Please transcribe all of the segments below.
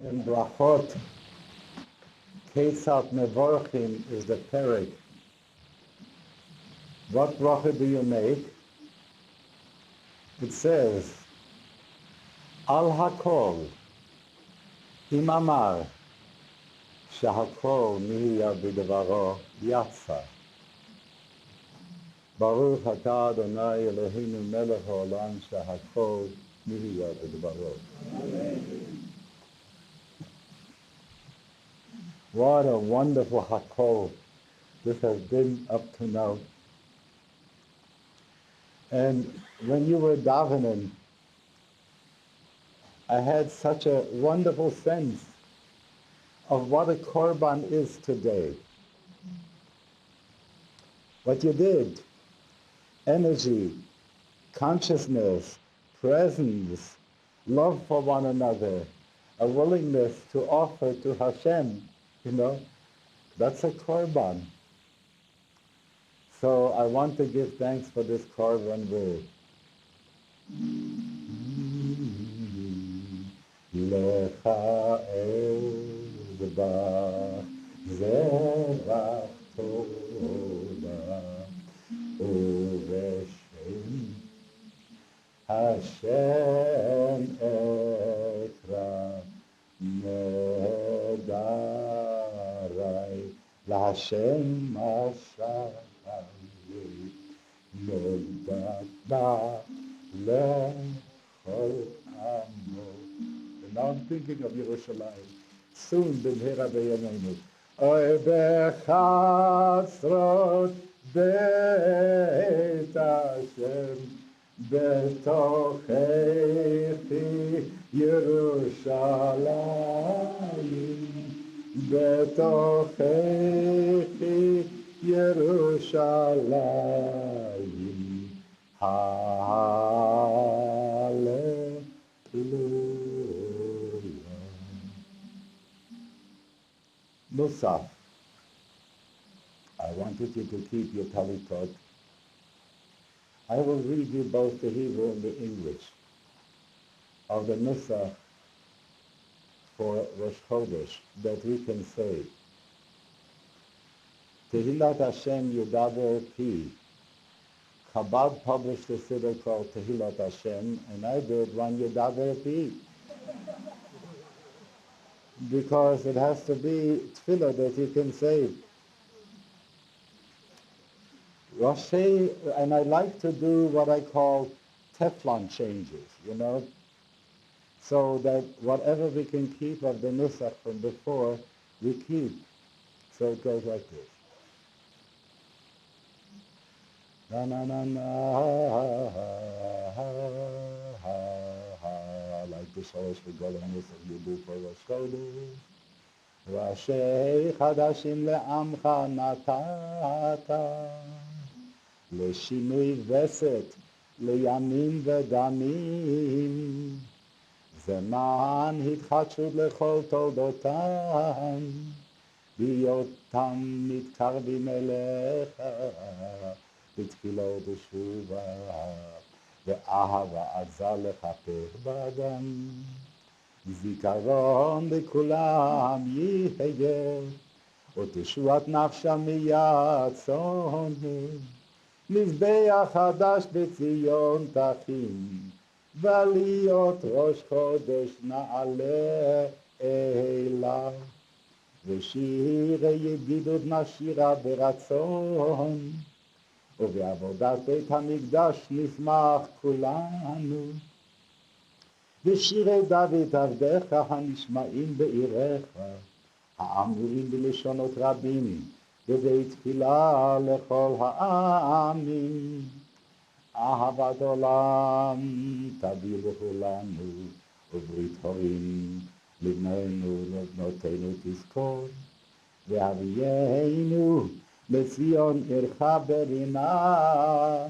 In Brachot, Kesat Mevorchim is the perek. What bracha do you make? It says, Al Hakol, Im Amar, Shahakol Mihiya B'Devaro Yatsa. Baruch Atah Adonai Eloheinu Melech HaOlam Shahakol Mihiya B'Devaro. What a wonderful Hakol this has been up to now. And when you were davening, I had such a wonderful sense of what a korban is today. What you did, energy, consciousness, presence, love for one another, a willingness to offer to Hashem, that's a korban. So I want to give thanks for this korban word. Lecha ezbach zerach toda uveshem Hashem ekra nedarai laHashem mashav and now I'm thinking of Yerushalayim. Soon, b'mhera b'yameinu. Oy bechatzrot beit Hashem betochechi Yerushalayim betochechi Yerushalayim, Hallelujah. Nusach, I wanted you to keep your talitot. I will read you both the Hebrew and the English of the Nusach for Rosh Chodesh that we can say. Tehillat Hashem Yudaber Pi. Chabad published a siddur called Tehillat Hashem, and I did one Yudaber Pi. Because it has to be tefillah that you can say. Rashi, and I like to do what I call Teflon changes, so that whatever we can keep of the Nusach from before, we keep. So it goes like this. Na na na na, like the Shalosh V'Golamis that you do for Rosh Chodesh. Rashi Chadashim le'amcha natata, le'shinui veset, le'yamim v'damim, zeman hitchadshut lechol toldotam, biyotam mitkarvim elecha, בתפילה ובשובה, ואהבה עזה לכפר באדם, זיכרון לכולם יהיה, ותשועת נפשם מיד צונן, מזבח חדש בציון תכין, ועליות ראש חודש נעלה אליו, ושירי ידידות נשירה ברצון, ובעבודת בית המקדש נשמח כולנו. ושירי דוד עבדך הנשמעים בעירך, האמורים בלשונות רבים, בבית תפילה לכל העמים. אהבת עולם תביא לכולנו, וברית הורים לבנינו לבנותינו תזכור, ואבינו לציון עירך ברינה,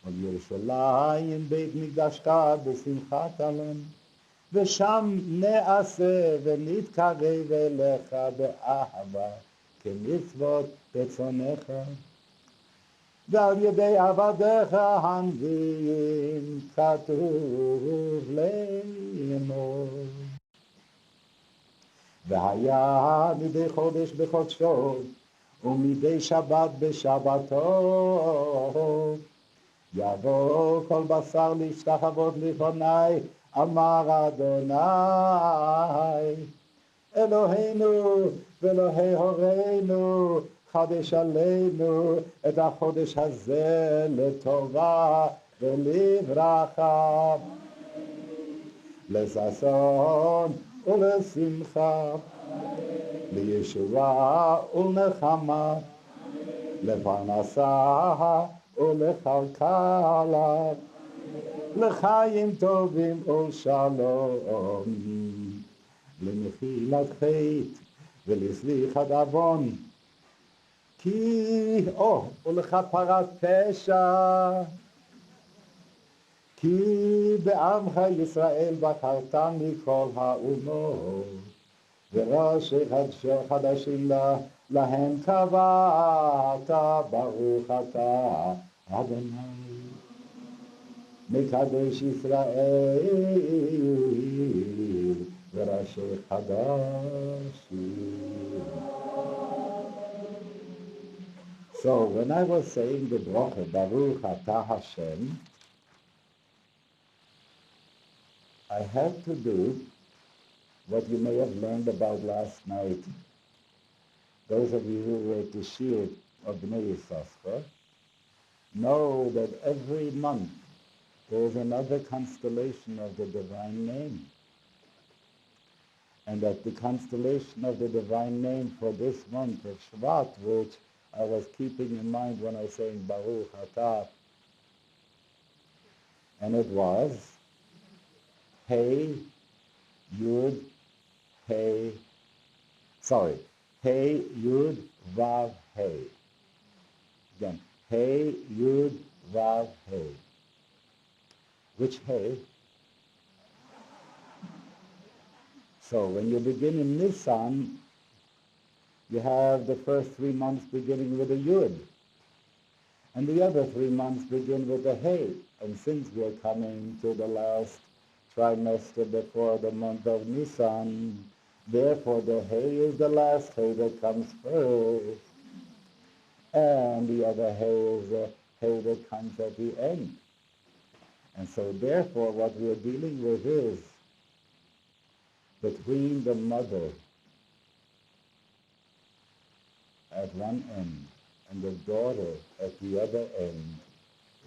ולירושלים בית מקדשך בשמחת עלם, ושם נעשה ונתקרב אליך באהבה כמצוות רצונך, ועל ידי עבדיך הנביאים כתוב לאמור. והיה מדי חודש בחודשו, ומדי שבת בשבתו. יבוא כל בשר להשתחוות לפני, אמר אדוני. אלוהינו ואלוהי הורינו, חדש עלינו את החודש הזה לטובה ולברכה, לששון ולשמחה, לישועה ולנחמה, לפרנסה ולכלכלה, לחיים טובים ולשלום, למחילת חטא ולסליחת עוון, ולכפרת פשע, כי בעמך ישראל בחרתם מכל האומות, וראשי חדשים להם קבעת, ברוך אתה אדוני מקדש ישראל וראשי חדשים. So when I was saying the bracha, Baruch Atah Hashem, I had to do what you may have learned about last night. Those of you who were to Shir of Bnei Yissaschar know that every month there is another constellation of the divine name. And that the constellation of the divine name for this month of Shvat, which I was keeping in mind when I was saying Baruch Atah, and it was Hey, Yud, Hey, Yud, Vav, Hey. Again, Hey, Yud, Vav, Hey. Which Hey? So when you begin in Nisan, you have the first 3 months beginning with a Yud. And the other 3 months begin with a Hey. And since we are coming to the last trimester before the month of Nisan, therefore the Hey is the last Hey that comes first. And the other Hey is the Hey that comes at the end. And so therefore what we are dealing with is between the mother at one end and the daughter at the other end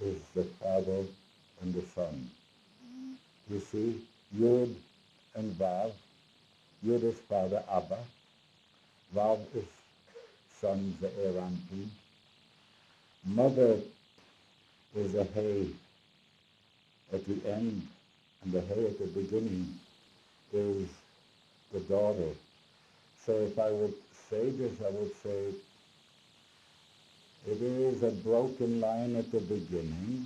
is the father and the son. You see, Yud and Vav. Yud is father Abba. Vav is son Ze'er Anpin. Mother is a Hey at the end, and the Hey at the beginning is the daughter. So if I would say this, I would say it is a broken line at the beginning.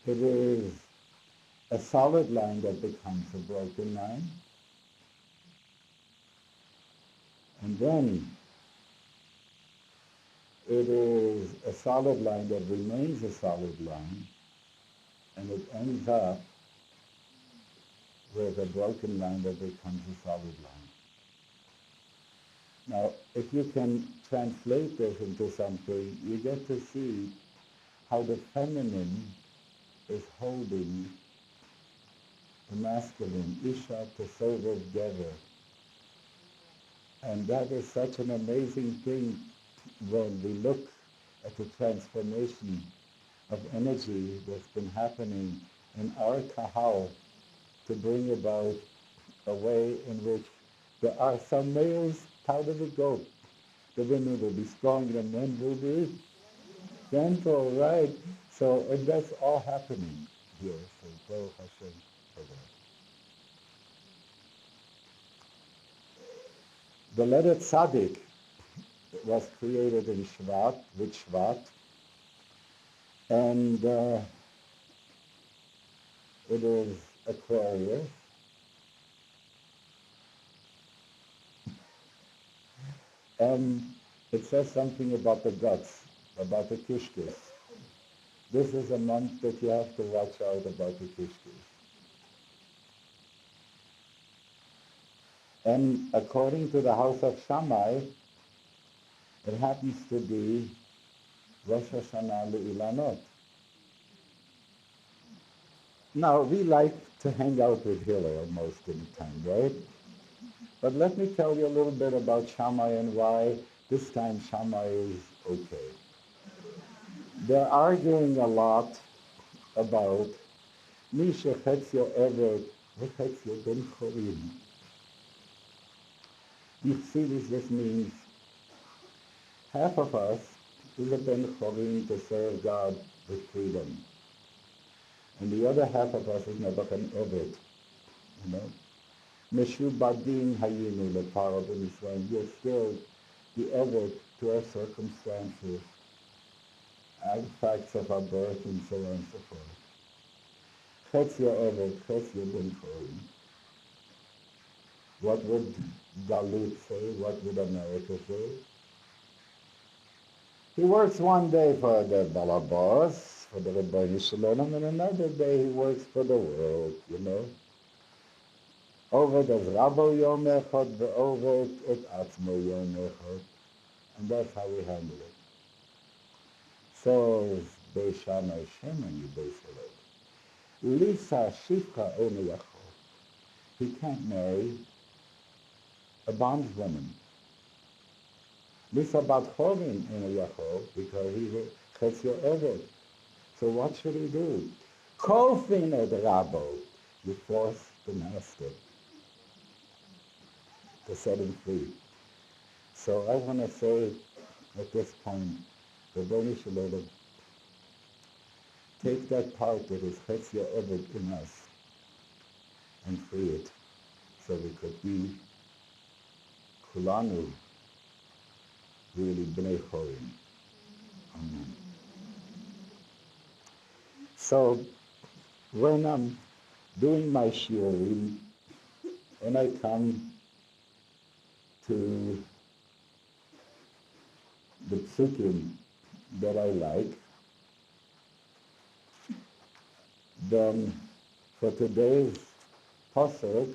It is a solid line that becomes a broken line. And then it is a solid line that remains a solid line, and it ends up with a broken line that becomes a solid line. Now, if you can translate this into something, you get to see how the feminine is holding the masculine, Isha Tesover Gever. And that is such an amazing thing when we look at the transformation of energy that's been happening in our kahal to bring about a way in which there are some males, how does it go? The women will be strong, the men will be gentle, right? So, and that's all happening here. So, Baruch Hashem for that. The letter Tzaddik was created in Shvat, with Shvat, and it is Aquarius. And it says something about the guts, about the kishkis. This is a month that you have to watch out about the kishkis. And according to the house of Shammai, it happens to be Rosh Hashanah Le'ilanot. Now, we like to hang out with Hillel most of the time, right? But let me tell you a little bit about Shammai and why this time Shammai is okay. They're arguing a lot about Misha Chetzio Evet V'Chetzio Ben Chorim. You see this means half of us is a Ben Chorim to serve God with freedom. And the other half of us is never an Evet, you know. Meshubadin hayinu leparo b'Yisrael. We're still the Evet to our circumstances, and facts of our birth, and so on and so forth. Chetzio Evet, Chetzio Ben Chorim. What would Galut say? What would America say? He works one day for the Balabas, for the Rabbi Shalom, and another day he works for the world, you know. Over the Rabo Yom Echad, over it Atzmo Yom Echad. And that's how we handle it. So, Beis Shammai Shem and you Beis Hillel. Lisa Shifcha Ene Yachol. He can't marry a bondswoman. Lisa Bat Chovin Ene Yachol, because he's a Chetzio Evet. So what should he do? Kofin et Rabo. You force the master to set him free. So I want to say at this point, Rabboni Shalom, take that part that is Chetzio Evet in us and free it so we could be Kulanu, really Bnei Chorim. Amen. So when I'm doing my shiurim, when I come to the psukim that I like, then for today's pasuk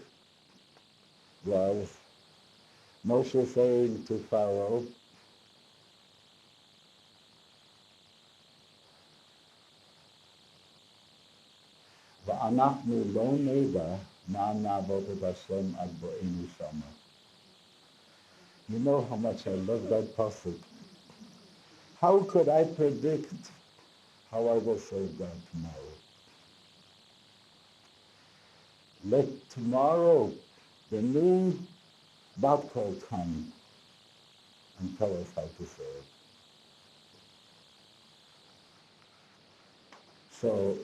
was Moshe saying to Pharaoh, "Va'anachnu lo neda ma na'avod et Hashem ad bo'enu shama." You know how much I love that pasuk. How could I predict how I will serve God tomorrow? Let tomorrow the new bat call come and tell us how to serve. So,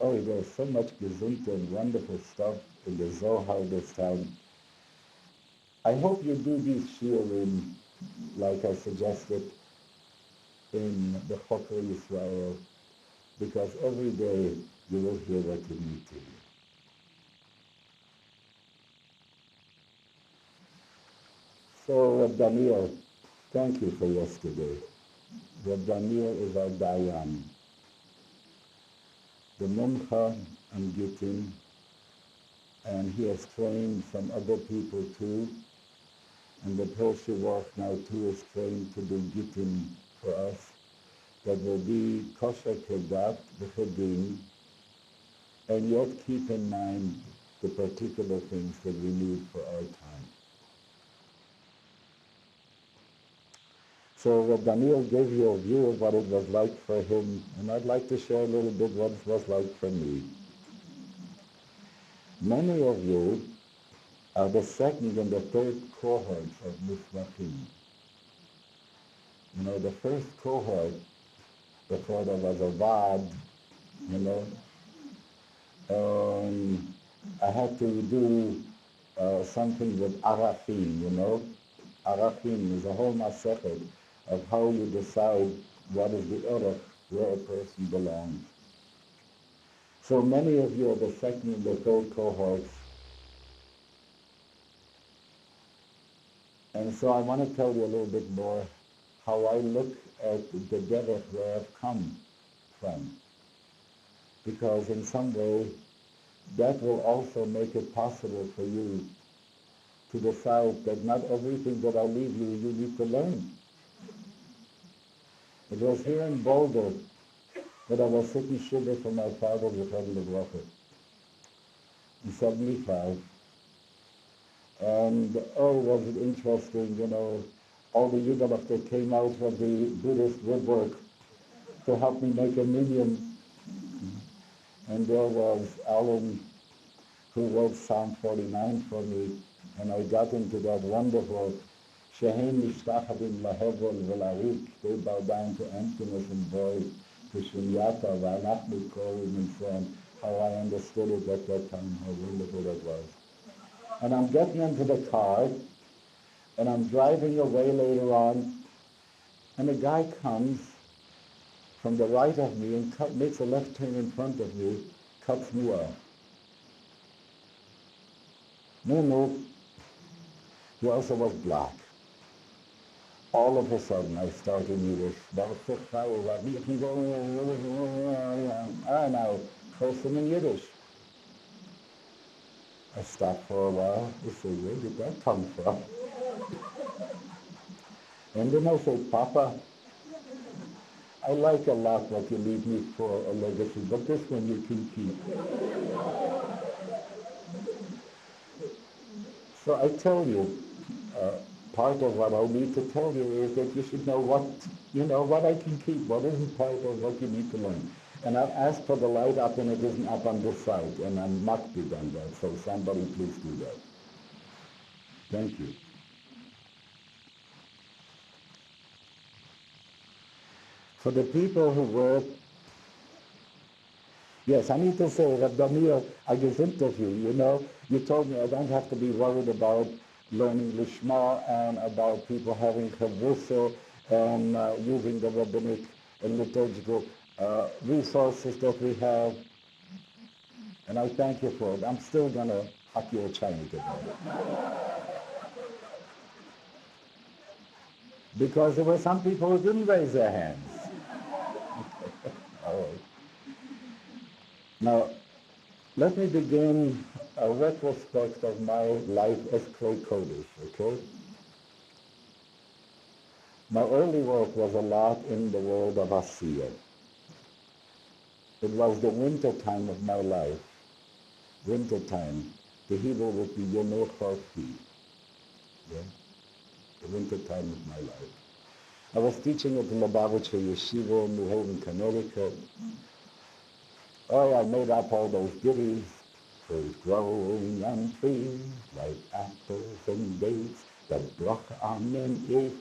there's so much gesundte and wonderful stuff in the Zohar this time. I hope you do these shiurim like I suggested in the Hotel Israel, because every day you will hear what you need to hear. So, Reb Daniel, thank you for yesterday. Reb Daniel is our Dayan. The Mumcha and Gittin, and he has trained some other people too, and the Pershivach now too is trained to do Gittin for us, that will be kosher kedat v'chedin, and yet keep in mind the particular things that we need for our time. So Daniel gave you a view of what it was like for him, and I'd like to share a little bit what it was like for me. Many of you are the second and the third cohorts of Mishmachim. You know, the first cohort, before there was a VAD, you know, I had to do something with Arafim, you know. Arafim is a whole masechet of how you decide what is the order where a person belongs. So many of you are the second and the third cohorts. And so I want to tell you a little bit more how I look at the derech where I've come from. Because in some way, that will also make it possible for you to decide that not everything that I leave you, you need to learn. It was here in Boulder that I was sitting shiva for my father, Yesod in 75. And was it interesting, all the Yiddish that came out of the Buddhist woodwork to help me make a minyan. And there was Alan, who wrote Psalm 49 for me, and I got into that wonderful Shehem Mishtachavim Lahevol V'Larik, they bow down to emptiness and void, to Shunyata, V'anachnu Korim, and so on. How I understood it at that time, how wonderful that was. And I'm getting into the car, and I'm driving away later on, and a guy comes from the right of me and makes a left turn in front of me, cuts me off. No, he also was black. All of a sudden, I started Yiddish. Now, cursing in Yiddish. I stopped for a while to say, where did that come from? And then I say, Papa, I like a lot what you leave me for a legacy, but this one you can keep. So I tell you, part of what I need to tell you is that you should know what I can keep, what isn't part of what you need to learn. And I've asked for the light up, and it isn't up on this side, and I'm not be done that, so somebody please do that. Thank you. For the people who were, yes, I need to say, Rabbi Damir, I just interviewed, you told me I don't have to be worried about learning Lishma and about people having chavrusa and using the rabbinic and liturgical resources that we have. And I thank you for it. I'm still going to hug you a Chinese today. Because there were some people who didn't raise their hands. All right. Now, let me begin a retrospect of my life as Clay Kodesh, okay? My early work was a lot in the world of Asiya. It was the winter time of my life. Winter time. The Hebrew would be Yomei Chofi. Yeah? The winter time of my life. I was teaching at the Lubavitcher Yeshiva in New Haven, Connecticut. I made up all those ditties. Trees growing on trees like apples and dates, the block on them is.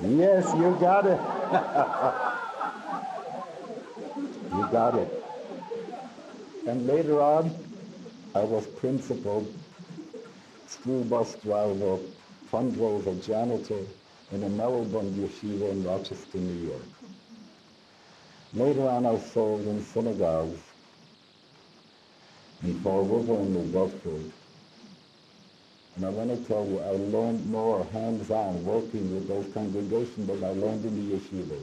Yes, you got it. You got it. And later on, I was principal, school bus driver, fundraiser, janitor in a Melbourne yeshiva in Rochester, New York. Later on, I served in synagogues in Fall River and New Bedford. And I want to tell you, I learned more hands-on working with those congregations than I learned in the yeshiva.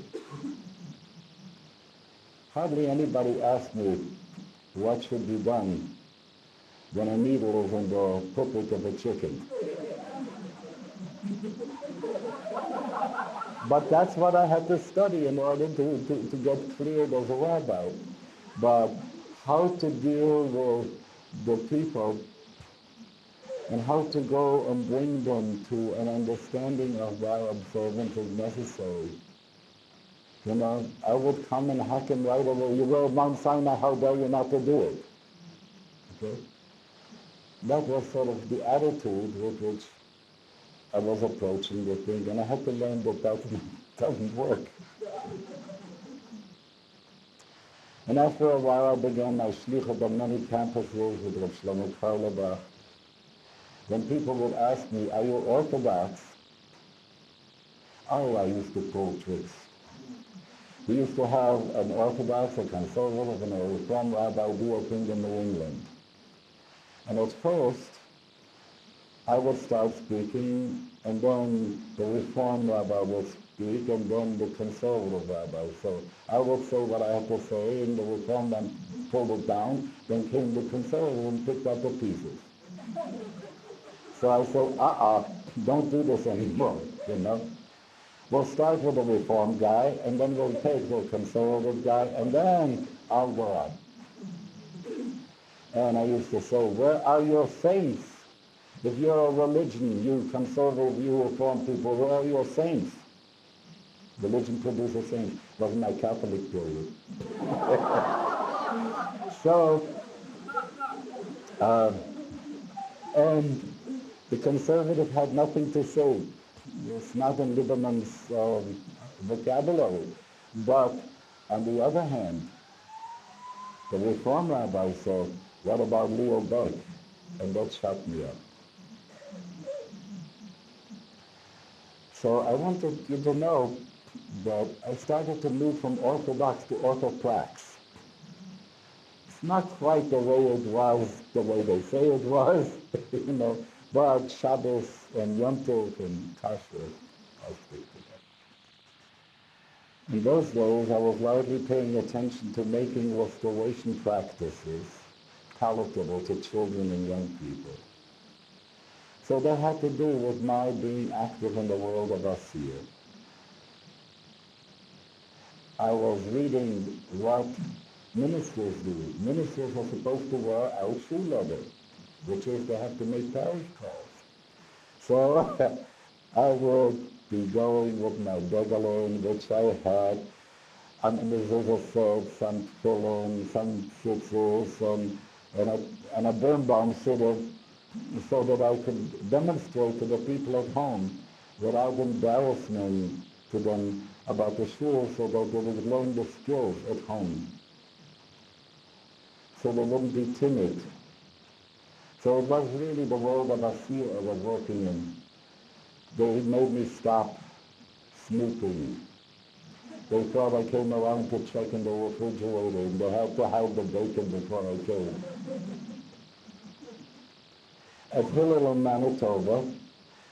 Hardly anybody asked me what should be done when a needle is in the pupik of a chicken. But that's what I had to study in order to get cleared as a rabbi. But how to deal with the people and how to go and bring them to an understanding of why observance is necessary. I would come and hack him right away. You go Mount Sinai, how dare you not to do it? Okay? That was sort of the attitude with which I was approaching the thing, and I had to learn that doesn't work. And after a while, I began my shlichut on many campuses with Rav Shlomo Carlebach. When people would ask me, are you Orthodox? I used to pull tricks. We used to have an Orthodox, a conservative, and a Reform rabbi do a thing in New England. And at first, I would start speaking, and then the Reform rabbi would speak, and then the conservative rabbi. So I would say what I had to say, and the Reform man pulled it down, then came the conservative and picked up the pieces. So I said, don't do this anymore, you know. We'll start with the Reform guy, and then we'll take the conservative guy, and then I'll go on. And I used to say, where are your saints? If you're a religion, you conservative, you Reform people, where are your saints? Religion produces saints. Wasn't my Catholic period. So, and the conservative had nothing to say. It's not in Lieberman's vocabulary. But on the other hand, the Reform rabbi said, what about Leo Beck? And that shut me up. So I wanted you to know that I started to move from Orthodox to Orthoprax. It's not quite the way it was, the way they say it was, you know, but Shabbos and Yom Tov and Kashrut, I'll speak to that. In those days, I was largely paying attention to making restoration practices palatable to children and young people. So that had to do with my being active in the world of Asiya. I was reading what ministers do. Ministers are supposed to wear out shoe leather, which is they have to make parish calls. So I would be going with my degalon, which I had, and mezuzah, some tefillin, some tzitzis, and a birnbaum so that I could demonstrate to the people at home without embarrassment to them about the shul, so that they would learn the skills at home, so they wouldn't be timid. So it was really the world of Asiya I was working in. They made me stop snooping. They thought I came around to check in the refrigerator, and they had to hide the bacon before I came. At Hillel in Manitoba,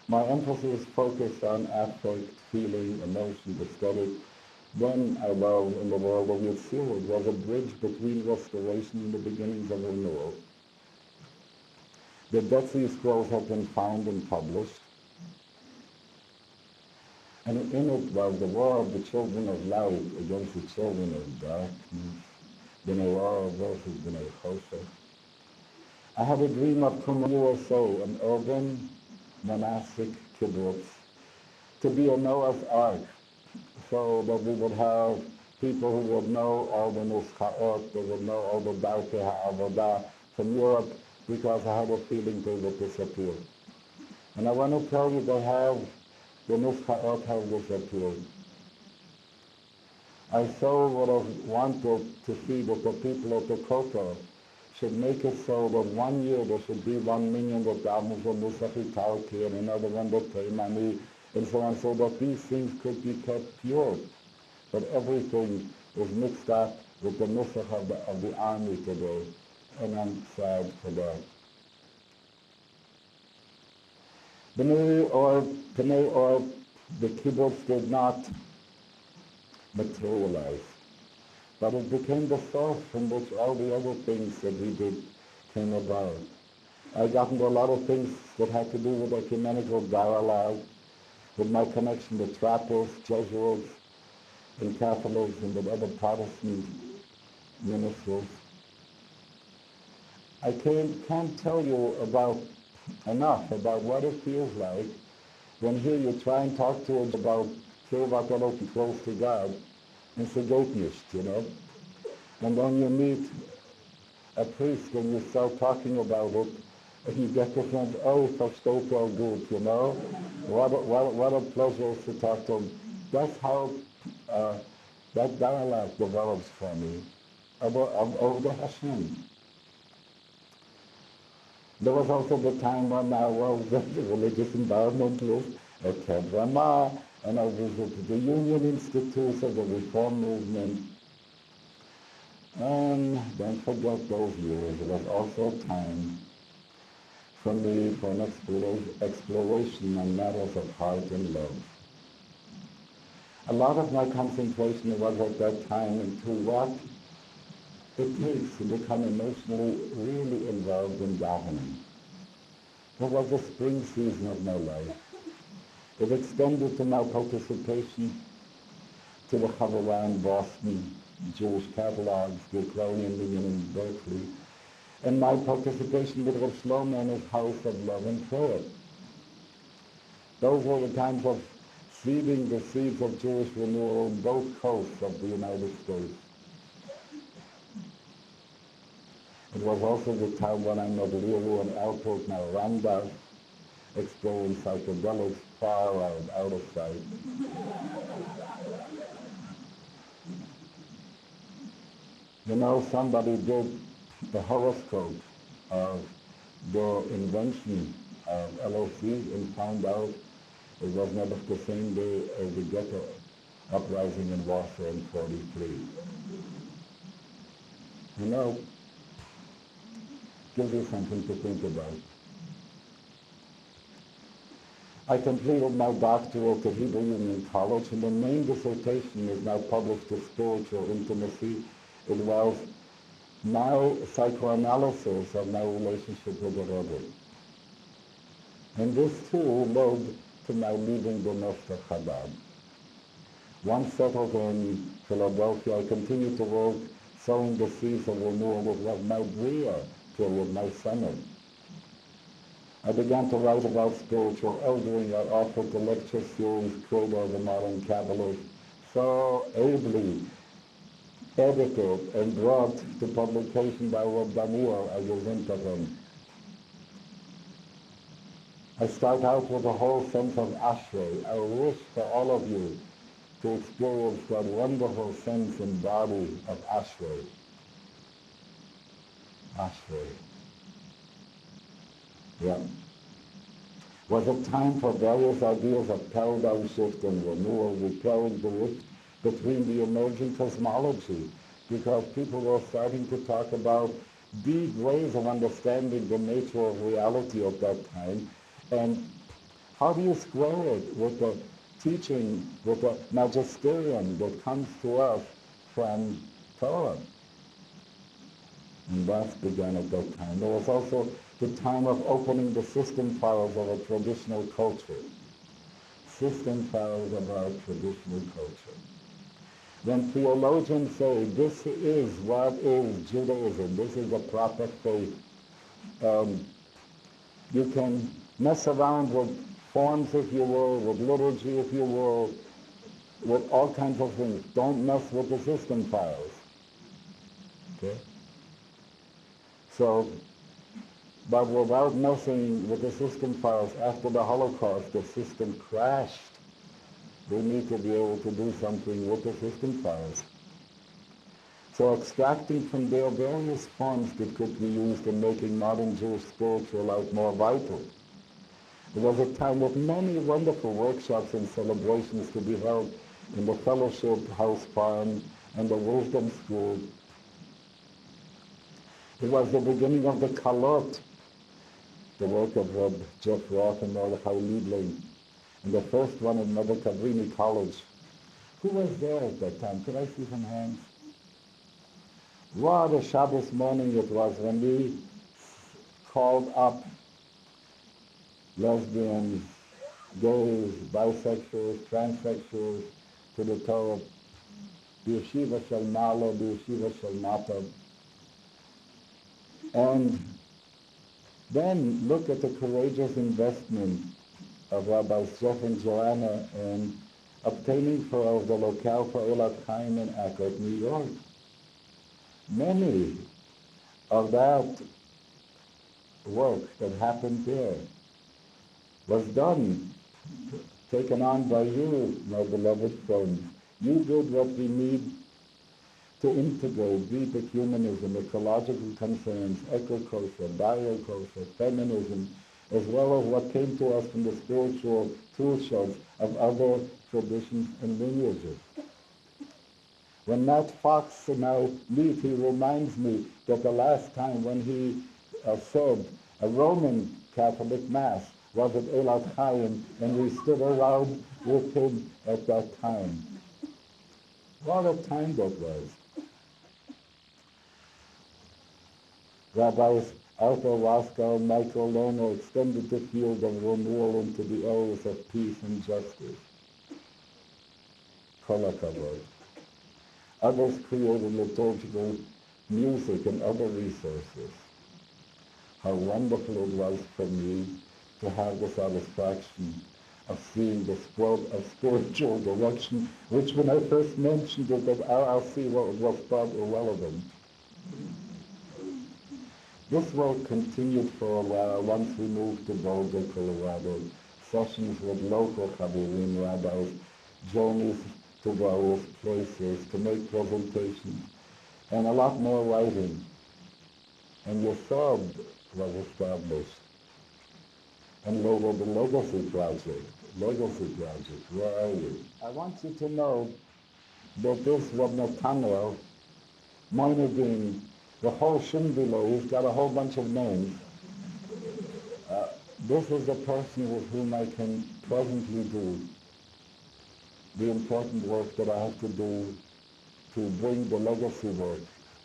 my emphasis focused on affect, feeling, emotion, aesthetic. Then I was in the world of Yesod. It was a bridge between restoration and the beginnings of renewal. The Dead Sea Scrolls have been found and published. And in it was the war of the children of light against the children of darkness. B'nai Or versus B'nai Choshen. I had a dream of Qumran, USA, an urban monastic kibbutz, to be a Noah's Ark, so that we would have people who would know all the nuskhaot, they would know all the darkei ha'avodah from Europe, because I had a feeling they would disappear. And I want to tell you, the nuskhaot have disappeared. I so would have wanted to see that the people at the Kotel should make it so that 1 year there should be 1 million that davened for Nusach Italki and another one that Taimani and so on, so that these things could be kept pure. But everything is mixed up with the Nusach of the army today, and I'm sad for that. B'nai Or, the kibbutz did not materialize. But it became the source from which all the other things that we did came about. I got into a lot of things that had to do with ecumenical dialogue, with my connection to Trappists, Jesuits, and Catholics, and with other Protestant ministers. I can't tell you enough about what it feels like when here you try and talk to us about Kirvat Elohim, close to God, and forget nicht, you know. And then you meet a priest and you start talking about it, and you get to think, oh, versteht gut, you know. What a pleasure to talk to him. That's how that dialogue develops for me over the Hashem. There was also the time when I was the religious environmentalist at Camp Ramah, and I visited the Union Institutes of the Reform Movement. And don't forget those years. It was also time for me for an exploration on matters of heart and love. A lot of my concentration was at that time into what it takes to become emotionally really involved in davening. It was the spring season of my life. It extended to my participation to the Hotel in Boston, Jewish catalogs, the Ukrainian Union in Berkeley, and my participation with Rav Shlomo and his House of Love and Prayer. Those were the times of seeding the seeds of Jewish renewal on both coasts of the United States. It was also the time when I met Liru and Alport, now Rambam, experienced psychedelics far out of sight. You know, somebody did the horoscope of the invention of LOC and found out it was never the same day as the ghetto uprising in Warsaw in 43. You know, gives you something to think about. I completed my doctorate at Hebrew Union College, and the main dissertation is now published as Spiritual Intimacy. It was now psychoanalysis of my relationship with the Rebbe. And this too led to my leaving the nest of Chabad. Once settled in Philadelphia, I continued to work sowing the seeds of renewal with my Bria period, my summer. I began to write about spiritual eldering. I offered the lecture series Credo of the Modern Kabbalist, so ably edited and brought to publication by Reb Daniel Agezintarim. I start out with a whole sense of Ashrei. I wish for all of you to experience that wonderful sense and body of Ashrei. Ashrei. Yeah. Was a time for various ideas of paradigm shift and renewal, repairing the rift between the emerging cosmology, because people were starting to talk about deep ways of understanding the nature of reality at that time, and how do you square it with the teaching, with the magisterium that comes to us from Torah? And that began at that time. There was also the time of opening the system files of a traditional culture. System files of our traditional culture. When theologians say this is what is Judaism, this is the proper faith, you can mess around with forms if you will, with liturgy if you will, with all kinds of things. Don't mess with the system files. Okay? So, but without messing with the system files, after the Holocaust, the system crashed. We need to be able to do something with the system files. So extracting from there various forms that could be used in making modern Jewish spiritual life more vital. There was a time with many wonderful workshops and celebrations to be held in the Fellowship House Farm and the Wisdom School. It was the beginning of the Kalot, the work of Reb Jeff Roth and Mordechai Liebling, and the first one in Mother Kavrini College. Who was there at that time? Could I see some hands? What a Shabbos morning it was when we called up lesbians, gays, bisexuals, transsexuals to the Torah, the Yeshiva Shel Nala, the Yeshiva Shel Matab. And then look at the courageous investment of Rabbis Jeff and Joanna in obtaining for us the locale for Eilat Chaim in Akron, New York. Many of that work that happened there was done, taken on by you, my beloved friends. You did what we need to integrate deep ecumenism, ecological concerns, eco-culture, bio-culture, feminism, as well as what came to us from the spiritual tool shelves of other traditions and lineages. When Matt Fox and I meet, he reminds me that the last time when he said a Roman Catholic Mass was at Eilat Chaim, and we stood around with him at that time. What a time that was. Rabbis Arthur Roscoe, Michael Lerner extended the field of renewal into the areas of peace and justice. Kol hakavod. Others created liturgical music and other resources. How wonderful it was for me to have the satisfaction of seeing the spiritual direction, which when I first mentioned it at RRC was thought irrelevant. This work continued for a while once we moved to Boulder, Colorado. Sessions with local Chavirim rabbis, journeys to various places to make presentations, and a lot more writing. And Yesod was established. And later the Legacy Project, where are you? I want you to know that this Reb Netanel, Moinedin, the whole Shimbilo, he's got a whole bunch of names. This is the person with whom I can presently do the important work that I have to do to bring the legacy work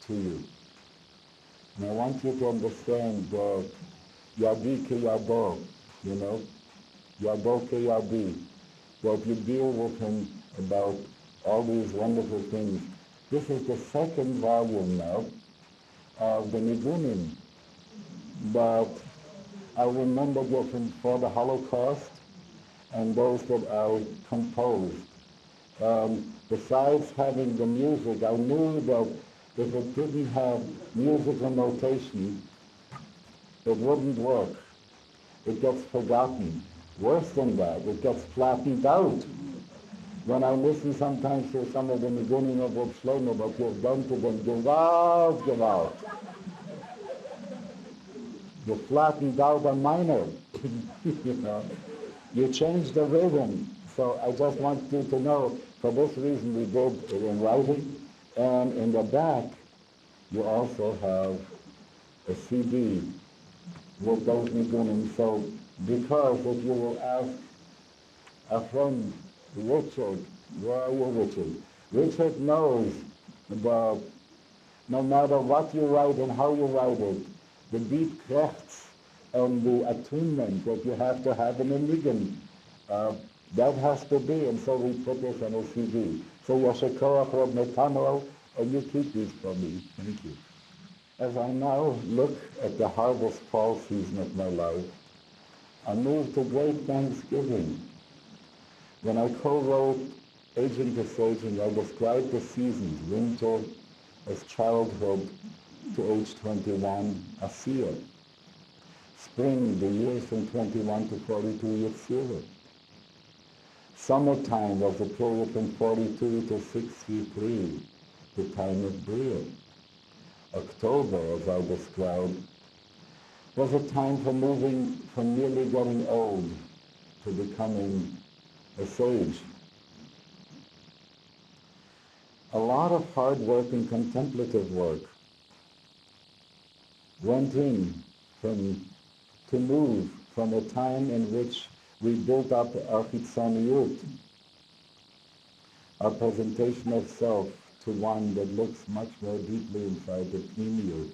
to you. And I want you to understand that Yadi ke Yado, you know, Yado ke Yadi, that you deal with him about all these wonderful things. This is the second volume now of the Nigunim, but I remembered it from for the Holocaust and those that I composed. Besides having the music, I knew that if it didn't have musical notation, it wouldn't work. It gets forgotten. Worse than that, it gets flattened out. When I listen sometimes to some of the Nigunim of Reb Shlomo, what you've done to them, Gewalt. You flattened out a minor, you know. You changed the rhythm. So I just want you to know, for this reason we did it in writing, and in the back you also have a CD with those Nigunim. So because if you will ask a friend, Richard, where are you, Richard? Richard knows about, no matter what you write and how you write it, the deep crafts and the attunement that you have to have in a nigun, that has to be, and so we put this on a CD. So Yashakorach Reb Netanel, and you keep these for me. Thank you. As I now look at the harvest fall season of my life, I move to great thanksgiving. When I co-wrote Aging to Saging, I described the seasons, winter as childhood to age 21, Asiyah. Spring, the years from 21 to 42, Yetzirah. Summertime was the period from 42 to 63, the time of Bria. October, as I described, was a time for moving from nearly getting old to becoming a sage. A lot of hard work and contemplative work went in to move from a time in which we built up our chitzoniyut, our presentation of self, to one that looks much more deeply inside the pnimiyut,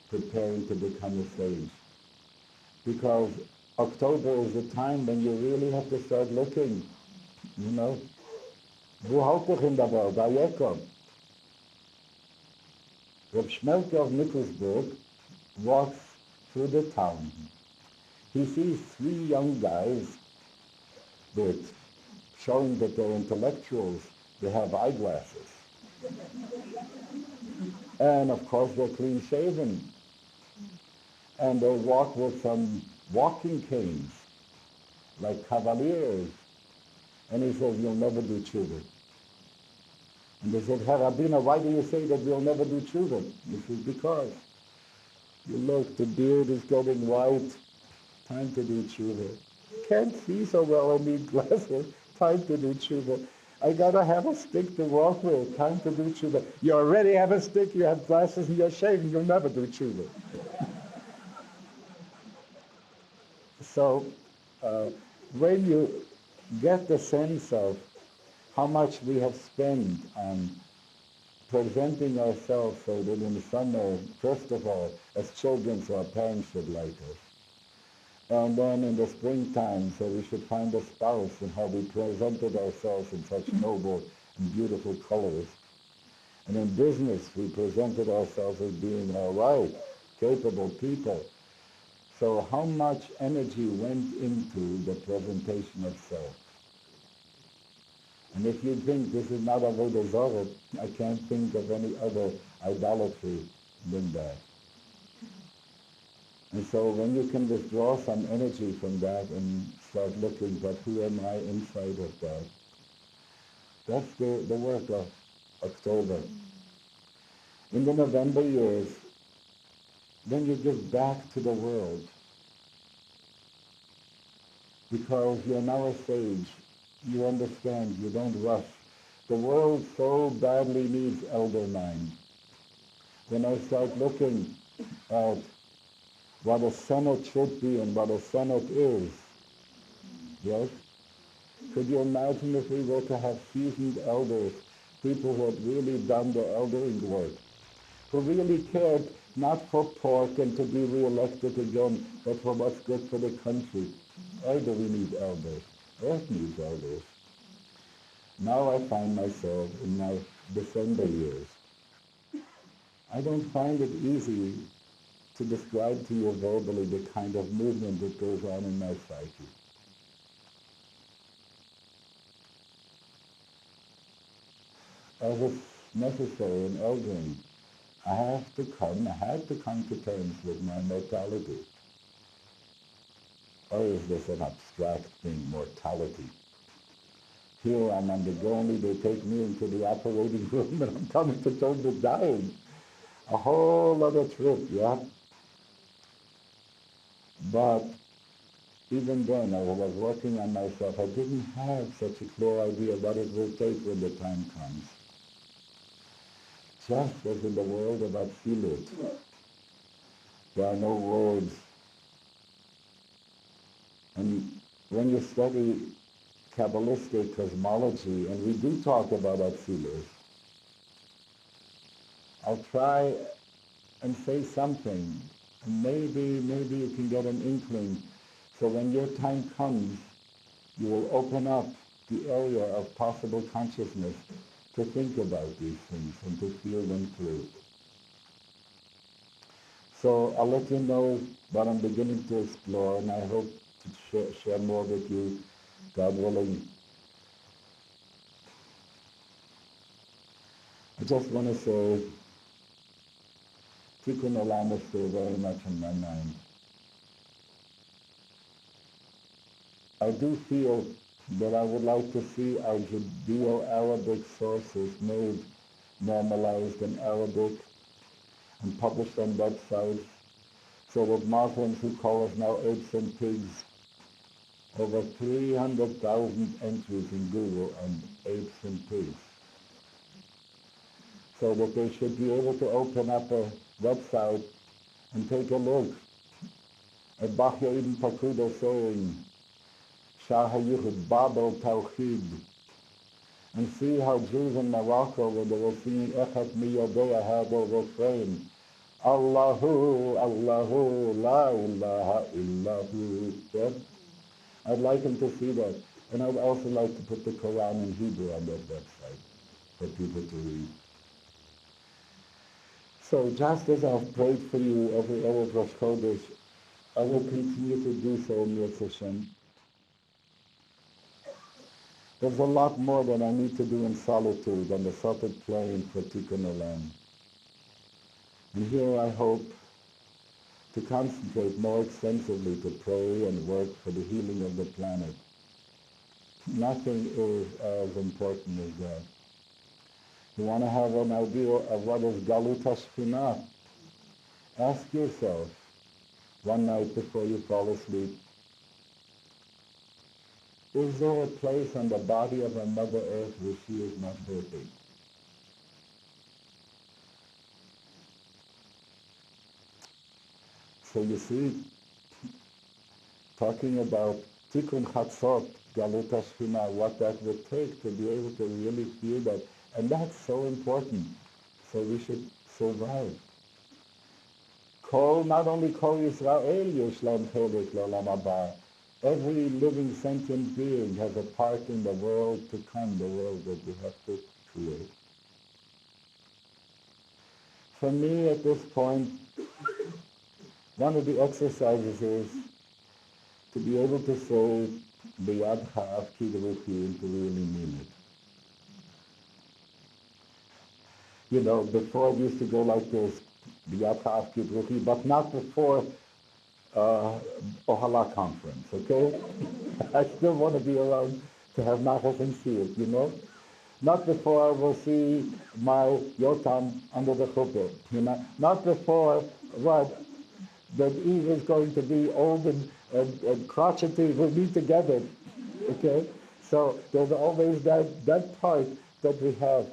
preparing to become a sage. Because October is the time when you really have to start looking, you know. Wo halt dich in der Welt? Jakob. Reb Shmelke of Nikolsburg walks through the town. He sees three young guys with showing that they're intellectuals. They have eyeglasses. And of course they're clean shaven. And they walk with some walking canes, like cavaliers. And he says, you'll never do tshuva. And they said, Herr Rabbiner, why do you say that we'll never do tshuva? He says, because you look, the beard is getting white, time to do tshuva. Can't see so well, I need glasses, time to do tshuva. I gotta have a stick to walk with, time to do tshuva. You already have a stick, you have glasses, and you're shaving, you'll never do tshuva. So when you get the sense of how much we have spent on presenting ourselves so that in the summer, first of all, as children, so our parents should like us. And then in the springtime, so we should find a spouse, and how we presented ourselves in such noble and beautiful colors. And in business, we presented ourselves as being all right, capable people. So how much energy went into the presentation of self? And if you think this is not avodah zarah, I can't think of any other idolatry than that. And so when you can withdraw some energy from that and start looking at who am I inside of that, that's the work of October. In the November years, then you give back to the world. Because you're now a sage, you understand, you don't rush. The world so badly needs elder mind. When I start looking at what a senate should be and what a senate is, yes? Could you imagine if we were to have seasoned elders, people who had really done the eldering work, who really cared not for pork and to be re-elected again, but for what's good for the country? Why do we need elders? Earth needs elders. Now I find myself in my December years. I don't find it easy to describe to you verbally the kind of movement that goes on in my psyche. As is necessary in eldering, I had to come to terms with my mortality. Or is this an abstract thing, mortality? Here I'm on the gurney, they take me into the operating room and I'm coming to terms with dying. A whole other trip, yeah? But even then, I was working on myself. I didn't have such a clear idea what it will take when the time comes. Just as in the world of Atzilut, there are no words. And when you study Kabbalistic cosmology, and we do talk about Atzilut, I'll try and say something. And maybe you can get an inkling. So when your time comes, you will open up the area of possible consciousness to think about these things and to feel them through. So I'll let you know what I'm beginning to explore, and I hope to share more with you, God willing. I just want to say, Tikkun Olam is still very much in my mind. I do feel that I would like to see our Judeo-Arabic sources made normalized in Arabic and published on websites, so that Muslims who call us now apes and pigs, over 300,000 entries in Google on apes and pigs, so that they should be able to open up a website and take a look at Bachya Ibn Pakuda saying, Shah HaYichud, Babel Tawchid, and see how Jews in Morocco, when they were singing Echat Miyodea, had their refrain, Allahu, Allahu, La ilaha illahu. Yeah? I'd like them to see that. And I'd also like to put the Quran in Hebrew on that website for people to read. So just as I've prayed for you every Erev Rosh Chodesh, I will continue to do so in Yetz Hashem. There's a lot more that I need to do in solitude on the Sotet plane for Tikkun Olam. And here I hope to concentrate more extensively to pray and work for the healing of the planet. Nothing is as important as that. You want to have an idea of what is Galut HaShekhinah? Ask yourself one night before you fall asleep, is there a place on the body of our Mother Earth where she is not hurting? So you see, talking about Tikkun Chatzot, Galut HaShekhinah, what that would take to be able to really feel that. And that's so important. so we should survive. Not only Kol Yisrael Yeshlam Chelik L'Olam Haba. Every living sentient being has a part in the world to come, the world that we have to create. For me, at this point, one of the exercises is to be able to say, B'yad ha'af kidruchi, and to really mean it. You know, before it used to go like this, B'yad ha'af kidruchi, but not before Ohalah conference, okay? I still want to be around to have nachas and see it, you know? Not before I will see my Yotam under the chuppah, you know? Not before, what, that Eve is going to be old and crotchety, we'll be together, okay? So there's always that part that we have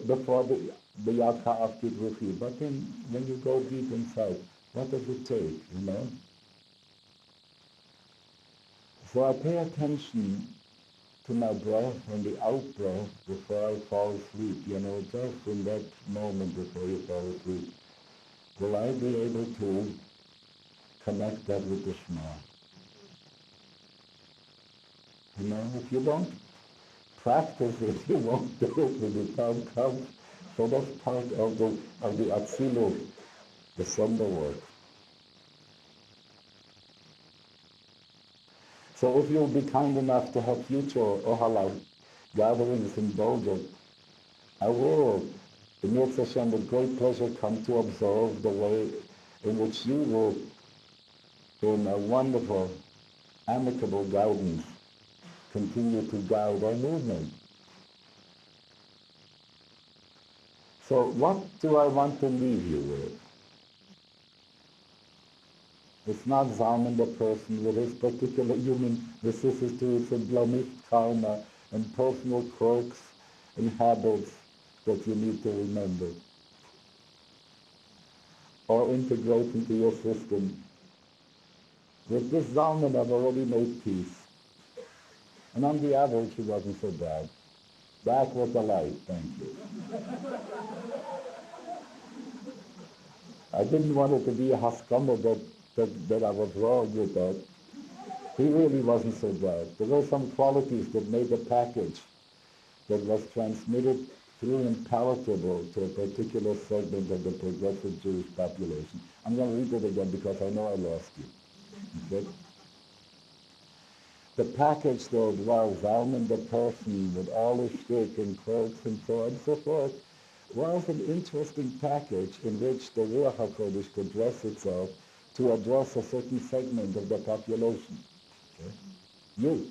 before the Yad Ha'af Kidruchi. But then when you go deep inside, what does it take, you know? So I pay attention to my breath and the out-breath before I fall asleep, you know, just in that moment before you fall asleep. Will I be able to connect that with the Shema? You know, if you don't practice it, you won't do it when the time comes. So that's part of the Atzilut, the Sonder work. So if you'll be kind enough to have future Ohalah gatherings in Boulder, I will, in Yetz Hashem, with great pleasure, come to observe the way in which you will, in a wonderful, amicable guidance, continue to guide our movement. So what do I want to leave you with? It's not Zalman the person with his particular human vicissitudes and blemished karma and personal quirks and habits that you need to remember or integrate into your system. With this Zalman, I've already made peace. And on the average, he wasn't so bad. That was a light, thank you. I didn't want it to be a haskama that I was wrong with that. He really wasn't so bad. There were some qualities that made the package that was transmitted through and palatable to a particular segment of the progressive Jewish population. I'm going to read it again because I know I lost you. Okay? The package that was Zalman the person with all his shtick and quirks and so on and so forth was an interesting package in which the Ruach HaKodesh could dress itself to address a certain segment of the population. Okay? You.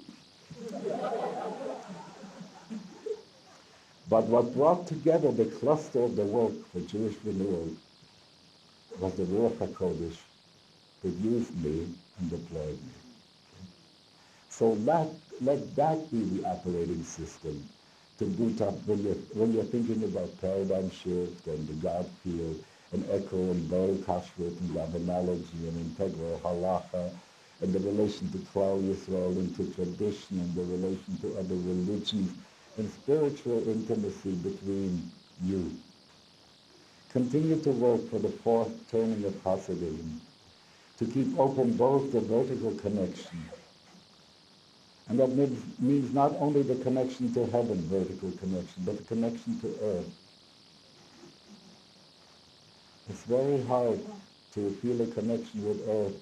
But what brought together the cluster of the work for Jewish Renewal was the Ruach HaKodesh that used me and deployed me. Okay? So let that be the operating system to boot up when you're thinking about paradigm shift and the God field and echo and Baal Kashrut and love analogy and integral halacha and the relation to Klal Yisrael and to tradition and the relation to other religions and spiritual intimacy between you. Continue to work for the fourth turning of Hasidism, to keep open both the vertical connection, and that means not only the connection to heaven, vertical connection, but the connection to earth. It's very hard to feel a connection with earth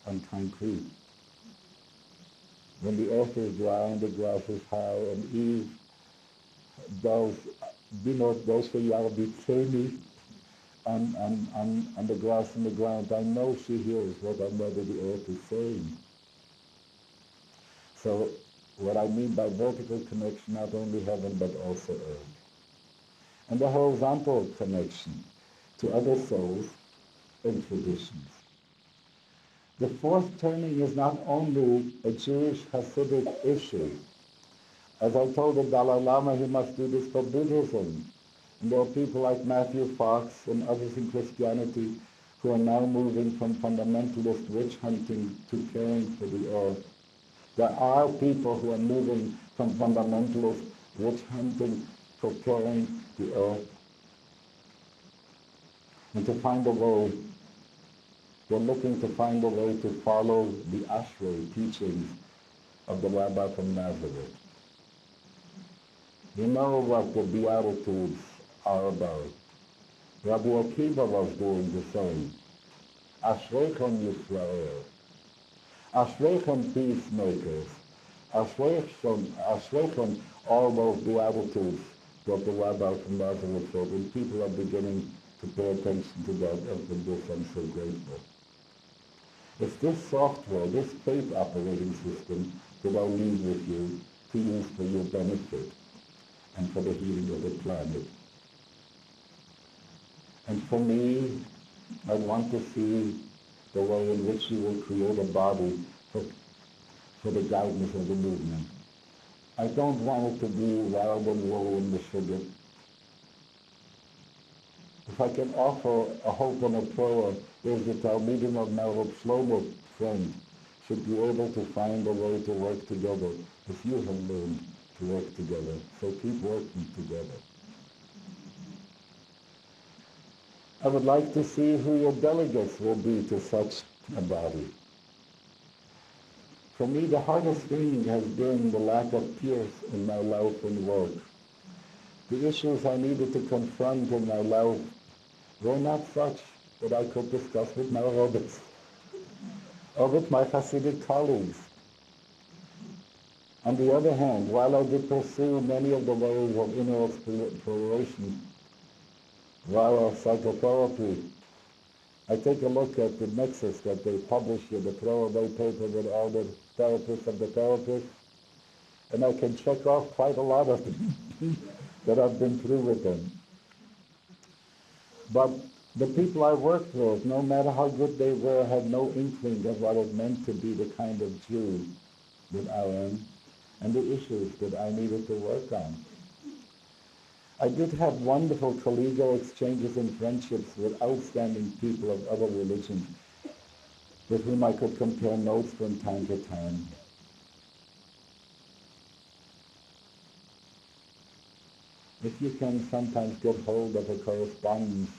on concrete. When the earth is dry and the grass is high and Eve does for Yarbitzeni on the grass and the ground, I know she hears what our mother the earth is saying. So what I mean by vertical connection, not only heaven but also earth. And the horizontal connection to other souls and traditions. The fourth turning is not only a Jewish Hasidic issue. As I told the Dalai Lama, he must do this for Buddhism. And there are people like Matthew Fox and others in Christianity who are now moving from fundamentalist witch hunting to caring for the earth. There are people who are moving from fundamentalist witch hunting for caring the earth. And to find a way, we're looking to find a way to follow the Ashrei teachings of the Rabbi from Nazareth. You know what the Beatitudes are about. Rabbi Akiva was doing the same. Ashreichem Yisrael. Ashreichem peacemakers. Ashreichem all those Beatitudes that the Rabbi from Nazareth said, and people are beginning to pay attention to that, and for this I'm so grateful. It's this software, this faith operating system that I'll leave with you to use for your benefit and for the healing of the planet. And for me, I want to see the way in which you will create a body for the guidance of the movement. I don't want it to be wild and woolly in the sugar. If I can offer a hope and a prayer, is the Talmidim of Rabbi Shlomo friend should be able to find a way to work together if you have learned to work together. So keep working together. I would like to see who your delegates will be to such a body. For me, the hardest thing has been the lack of peace in my life and work. The issues I needed to confront in my life were not such that I could discuss with my Rabbis or with my Hasidic colleagues. On the other hand, while I did pursue many of the ways of inner exploration via psychotherapy, I take a look at the nexus that they publish in the throwaway paper with all the therapists of the therapists, and I can check off quite a lot of them that I've been through with them. But the people I worked with, no matter how good they were, had no inkling of what it meant to be the kind of Jew that I am and the issues that I needed to work on. I did have wonderful collegial exchanges and friendships with outstanding people of other religions with whom I could compare notes from time to time. If you can sometimes get hold of a correspondence,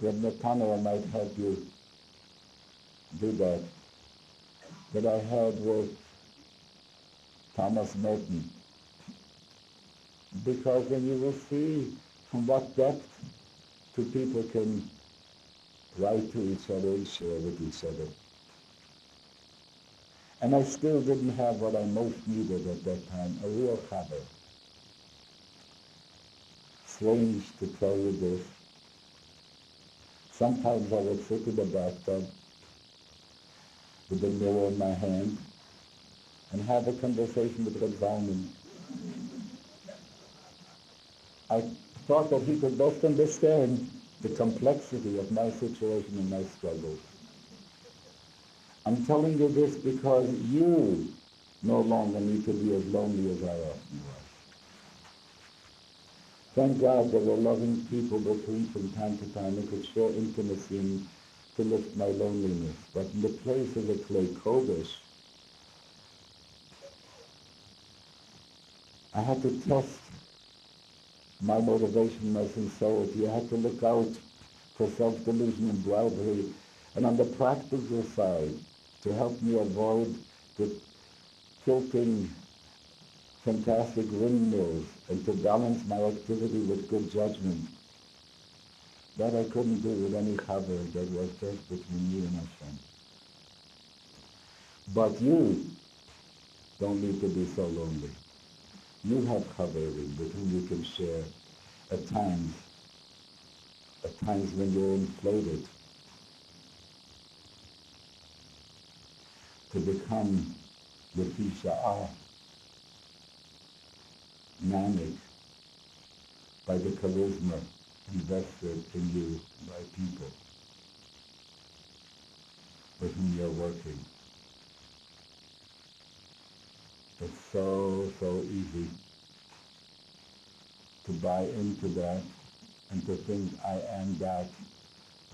then Netanel might help you do that I had with Thomas Merton. Because then you will see from what depth two people can write to each other and share with each other. And I still didn't have what I most needed at that time, a real chaver. Strange to tell you this. Sometimes I would sit in the bathtub with the mirror in my hand and have a conversation with Rabbi Zalman. I thought that he could best understand the complexity of my situation and my struggles. I'm telling you this because you no longer need to be as lonely as I often was. Thank God there were loving people with whom from time to time I could share intimacy and to lift my loneliness. But in the place of the clay kodesh, I had to test my motivation, my sincerity. I had to look out for self-delusion and bribery. And on the practical side, to help me avoid the tilting fantastic windmills and to balance my activity with good judgment, that I couldn't do with any chaver, that was just between you and Hashem. But you don't need to be so lonely. You have chaverim with whom you can share at times when you're inflated, to become the Fisha'ah, manic by the charisma invested in you by people with whom you're working. It's so easy to buy into that and to think I am that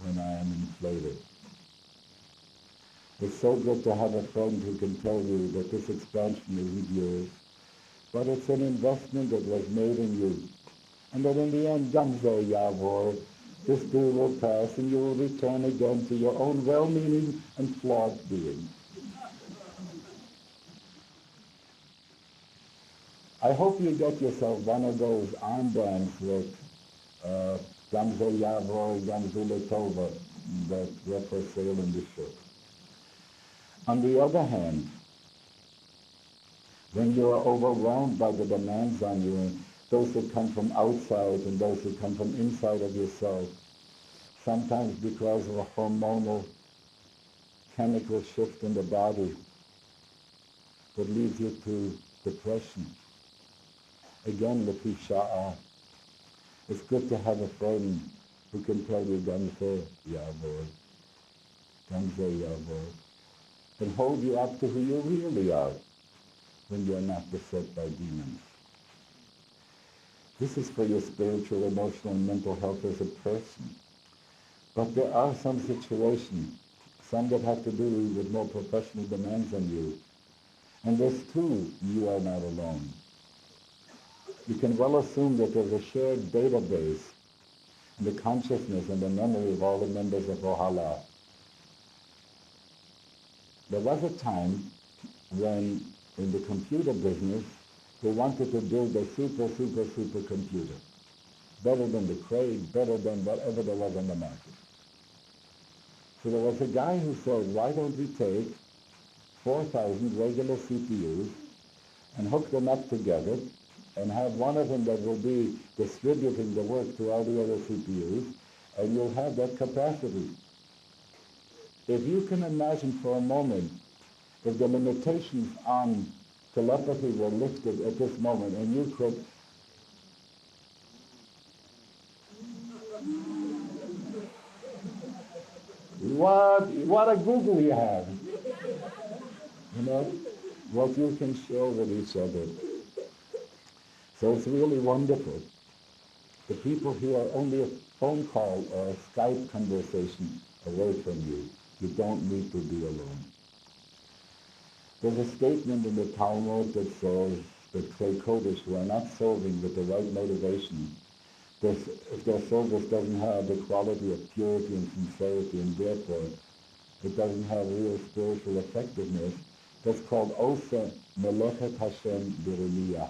when I am inflated. It's so good to have a friend who can tell you that this expansion isn't yours, but it's an investment that was made in you. And that in the end, Gamzo Yavor, This too will pass, and you will return again to your own well-meaning and flawed being. I hope you get yourself one of those armbands with Gamzo Yavor, Gamzo Letova that were for sale in the shop. On the other hand, when you are overwhelmed by the demands on you, those that come from outside and those that come from inside of yourself, sometimes because of a hormonal chemical shift in the body that leads you to depression. Again, the Pisha'ah. It's good to have a friend who can tell you, Gamze Yavor, Gamze Yavor, and hold you up to who you really are when you're not beset by demons. This is for your spiritual, emotional, and mental health as a person. But there are some situations, some that have to do with more professional demands on you. And this too, you are not alone. You can well assume that there's a shared database in the consciousness and the memory of all the members of Ohalah. There was a time when, in the computer business, they wanted to build a super computer. Better than the Craig, better than whatever there was on the market. So there was a guy who said, why don't we take 4,000 regular CPUs and hook them up together and have one of them that will be distributing the work to all the other CPUs, and you'll have that capacity. If you can imagine for a moment, if the limitations on telepathy were lifted at this moment, and you could what a Google you have. You know, what you can share with each other. So it's really wonderful. The people who are only a phone call or a Skype conversation away from you, you don't need to be alone. There's a statement in the Talmud that says that Klei Kodesh who are not serving with the right motivation, if their service doesn't have the quality of purity and sincerity, and therefore it doesn't have real spiritual effectiveness, that's called Osa Melechet Hashem B'Riyah,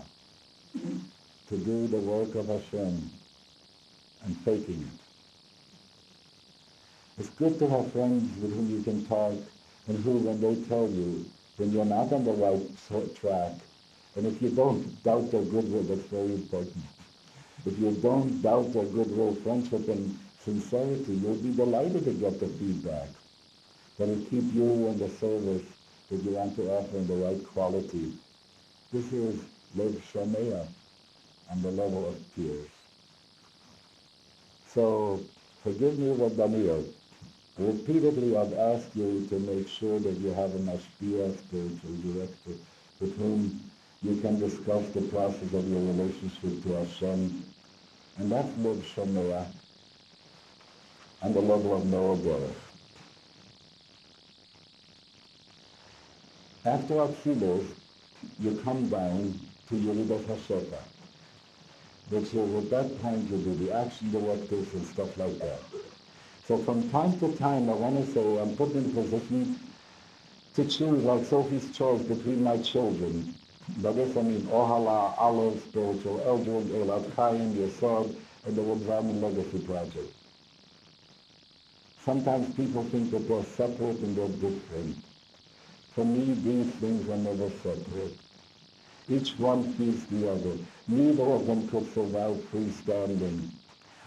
to do the work of Hashem and faking it. It's good to have friends with whom you can talk and who, when they tell you, when you're not on the right track, and if you don't doubt their goodwill, that's very important. If you don't doubt their goodwill, friendship, and sincerity, you'll be delighted to get the feedback. That'll keep you in the service that you want to offer in the right quality. This is Lev Shomea on the level of peers. So, forgive me, Rabbaniyot. Repeatedly I've asked you to make sure that you have a mashpia, spiritual director, with whom you can discuss the process of your relationship to Hashem. And that's Lev Shomea on the level of Noah Baruch. After Atzilus, you come down to Yeridas HaShota, which is at that time you do the action directives and stuff like that. So from time to time, I want to say I'm put in a position to choose, like Sophie's choice, between my children. By this I mean Ohalah, Olive, Spiritual Eldred, Elad Chaim, Yesod, and the Rabbi Zalman Legacy Project. Sometimes people think that they're separate and they're different. For me, these things are never separate. Each one feeds the other. Neither of them could survive freestanding.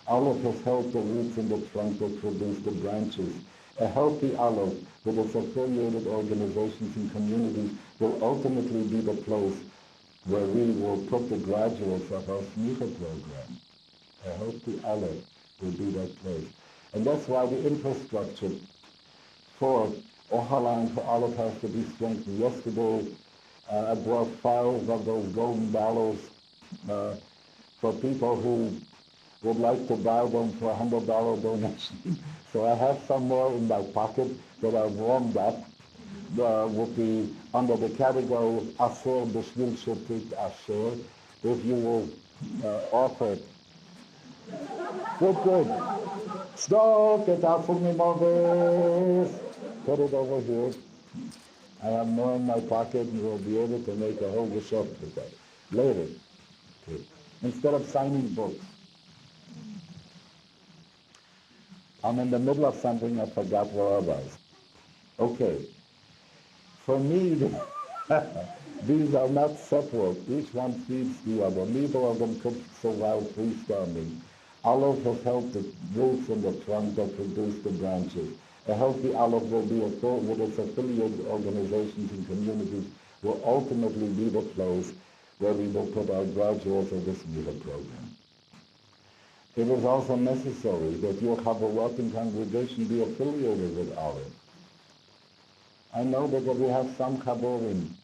Olive has held the roots in the trunk that produce the branches. A healthy olive with its affiliated organizations and communities will ultimately be the place where we will put the graduates of our smicha program. A healthy olive will be that place. And that's why the infrastructure for Ohalah and for Olive has to be strengthened. Yesterday, I brought files of those golden dollars for people who would like to buy them for a $100 donation. So I have some more in my pocket that I've warmed up with the, under the category of Asher B'Shvil Shetit Asher. If you will offer Good, good. Stop, get out from me, Moses. Put it over here. I have more in my pocket and we'll be able to make a whole Geshoff today. Later. Okay. Instead of signing books. I'm in the middle of something, I forgot where I was. Okay. For me, these are not separate. Each one feeds the other. Neither of them could survive freestanding. Olive has held the roots in the trunk that produce the branches. A healthy olive will be with its affiliated organizations and communities will ultimately be the place where we will put our graduates of this media program. It is also necessary that your Chabad congregation be affiliated with Olive. I know that we have some Chaborim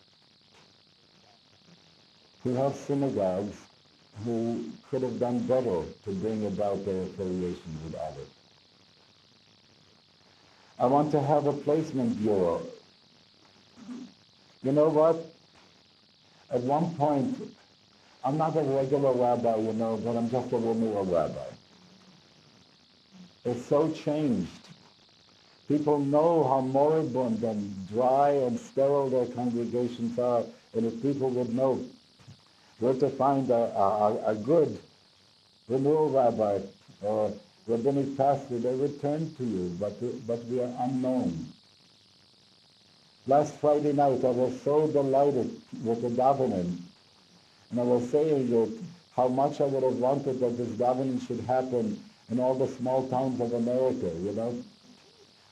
who have synagogues who could have done better to bring about their affiliation with Olive. I want to have a placement bureau. You know what? At one point, I'm not a regular rabbi, but I'm just a renewal rabbi. It's so changed. People know how moribund and dry and sterile their congregations are, and if people would know where to find a good renewal rabbi or rabbinic pastor, they would turn to you, but we are unknown. Last Friday night, I was so delighted with the davening, and I was saying that how much I would have wanted that this davening should happen in all the small towns of America,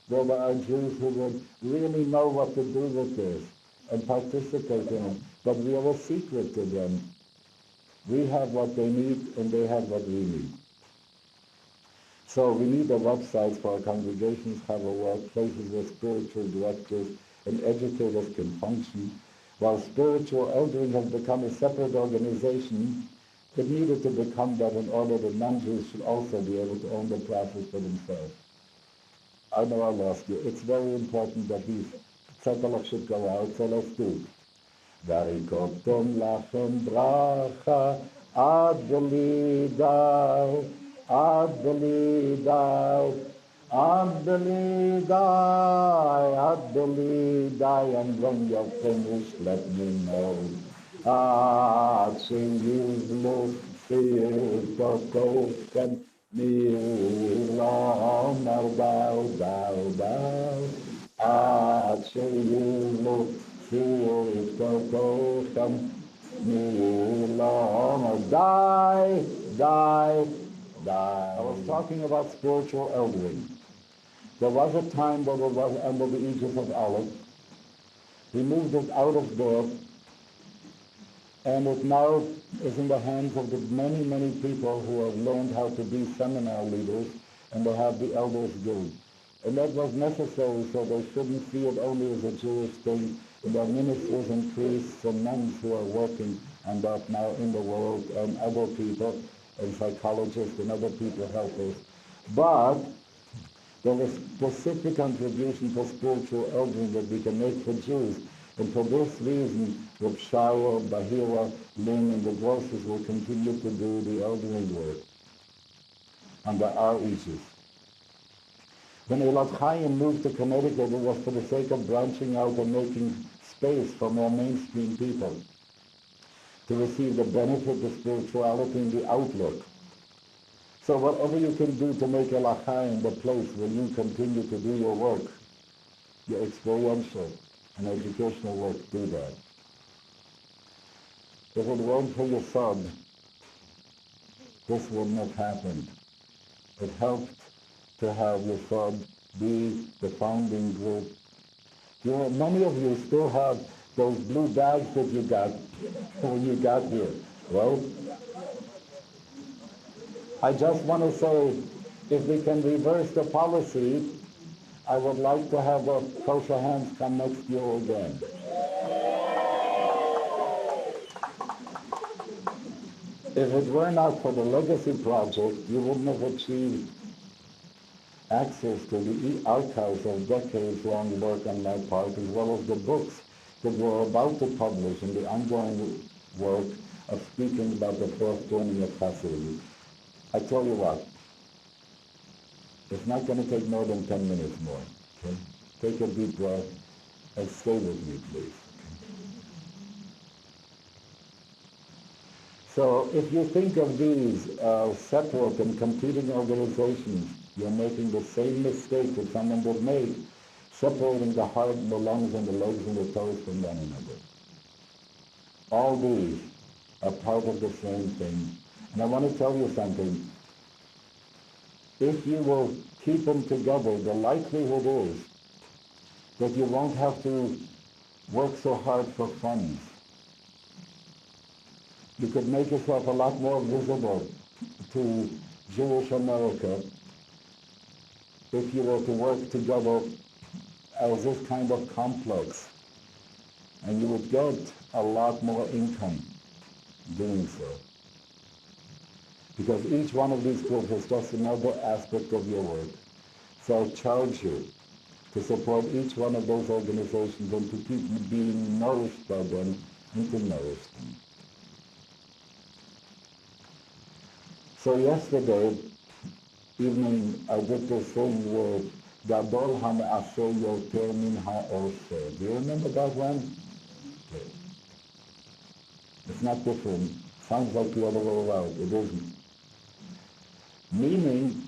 where there are Jews who would really know what to do with this and participate in it, but we are a secret to them. We have what they need, and they have what we need. So we need the websites for our congregations, have a work, places where spiritual directors and educators can function. While spiritual eldering has become a separate organization, it needed to become that in order that non-Jews should also be able to own the process for themselves. I know I lost you. It's very important that these zettelach should go out, so let's do. Varikotom lachem bracha ad belidai, ad belidai, ad belidai, ad belidai, and when you're finished, let me know. Ad sheyizlu firtokotem milam arbau dau dau, ad sheyizlu firtokotem milam die, die, die. I was talking about spiritual eldering. There was a time that it was under the aegis of Olive. He moved it out of there, and it now is in the hands of the many, many people who have learned how to be seminar leaders, and they have the Elders Guild. And that was necessary, so they shouldn't see it only as a Jewish thing. And there are ministers and priests and nuns who are working on that now in the world, and other people, and psychologists and other people help us. But there is specific contribution for spiritual eldering that we can make for Jews. And for this reason, Reb Shara, Bahira, Lynn, and the Grosses will continue to do the eldering work under our aegis. When Eilat Chaim moved to Connecticut, it was for the sake of branching out and making space for more mainstream people to receive the benefit of spirituality and the outlook. So whatever you can do to make Eilat Chaim the place where you continue to do your work, your experiential and educational work, do that. If it weren't for Yesod, this wouldn't have happened. It helped to have Yesod be the founding group. Many of you still have those blue bags that you got when you got here. Well, I just want to say, if we can reverse the policy, I would like to have the kosher hands come next year again. If it were not for the legacy project, you wouldn't have achieved access to the archives of decades-long work on my part, as well as the books that we're about to publish and the ongoing work of speaking about the fourth journey of Hasidut. I tell you what, it's not going to take more than 10 minutes more. Okay? Take a deep breath and stay with me, please. So if you think of these separate and competing organizations, you're making the same mistake that someone would make, separating the heart and the lungs and the legs and the toes from one another. All these are part of the same thing. And I want to tell you something. If you will keep them together, the likelihood is that you won't have to work so hard for funds. You could make yourself a lot more visible to Jewish America if you were to work together as this kind of complex. And you would get a lot more income doing so. Because each one of these groups is just another aspect of your work. So I charge you to support each one of those organizations and to keep being nourished by them and to nourish them. So yesterday evening I did this thing with Gadol HaMe'aseh Yoter Min HaOseh. Do you remember that one? Okay. It's not different. Sounds like the other way around. It isn't. Meaning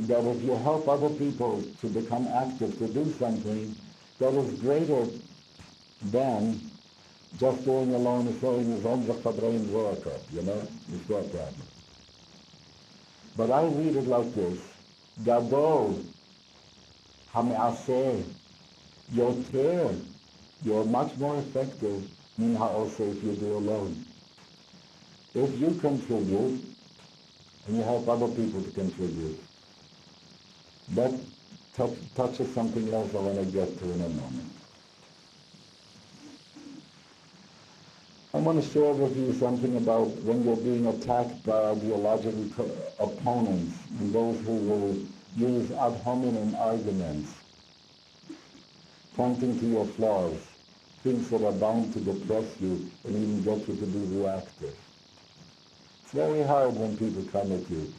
that if you help other people to become active, to do something that is greater than just doing alone and throwing his own Zachadrein Zorakot, it's your problem. But I read it like this: Gadol HaMe'aseh Yoter, you're much more effective min ha'oseh if you do alone. If you contribute, and you help other people to contribute, that touches something else I want to get to in a moment. I want to share with you something about when you're being attacked by ideological opponents and those who will use ad hominem arguments, pointing to your flaws, things that are bound to depress you and even get you to be reactive. It's very hard when people come at you.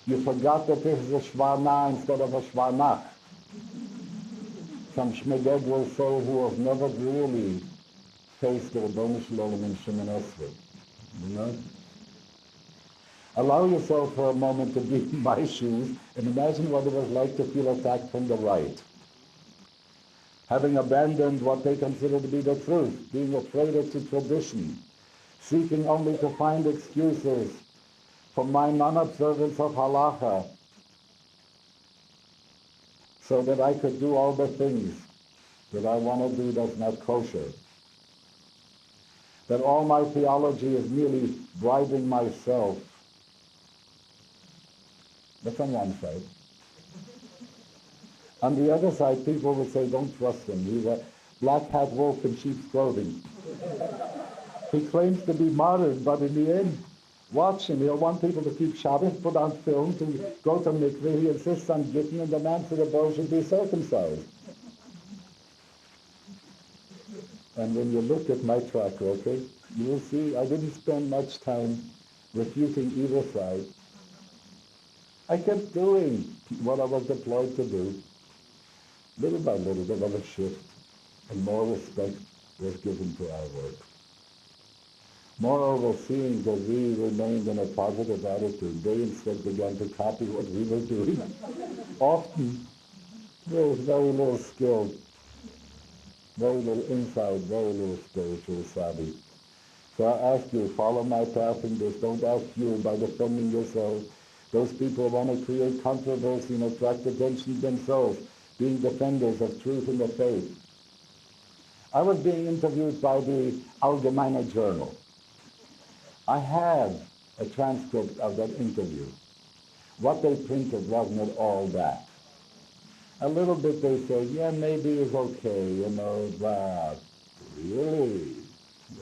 You forgot that this is a shvana instead of a shvanach. Some shmegeg will say who has never really faced the Rabboni Shalom in Shimon Esrei. Allow yourself for a moment to be in my shoes and imagine what it was like to feel attacked from the right. Having abandoned what they consider to be the truth, being afraid of the tradition, seeking only to find excuses for my non-observance of halacha, so that I could do all the things that I want to do that's not kosher. That all my theology is merely bribing myself. That's on one side. On the other side, people would say, don't trust him. He's a black hat wolf in sheep's clothing. He claims to be modern, but in the end, watch him. He'll want people to keep Shabbos, put on film, to go to mikveh. He insists on gittin, and demands that the boy should be circumcised. And when you look at my track record, you will see I didn't spend much time refuting either side. I kept doing what I was deployed to do. Little by little, there was a shift, and more respect was given to our work. Moreover, seeing that we remained in a positive attitude, they instead began to copy what we were doing. Often, there was very little skill, very little insight, very little spiritual savvy. So I ask you, follow my path in this. Don't ask you by defending yourself. Those people want to create controversy and attract attention themselves, being defenders of truth in the faith. I was being interviewed by the Allgemeine Journal. I have a transcript of that interview. What they printed wasn't at all that. A little bit they say, yeah, maybe it's okay, but really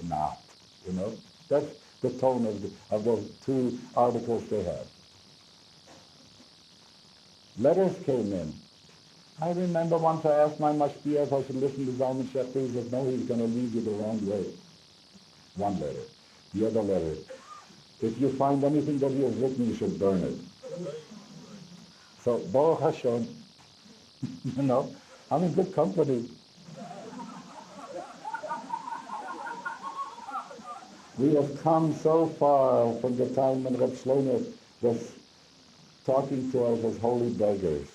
not, That's the tone of those two articles they had. Letters came in. I remember once I asked my mashpia if I should listen to Zalman Schachter. He said, no, he's going to lead you the wrong way. One letter. The other letter, if you find anything that he has written, you should burn it. So, Baruch Hashem, I'm in good company. We have come so far from the time when Reb Shlomo was talking to us as holy beggars.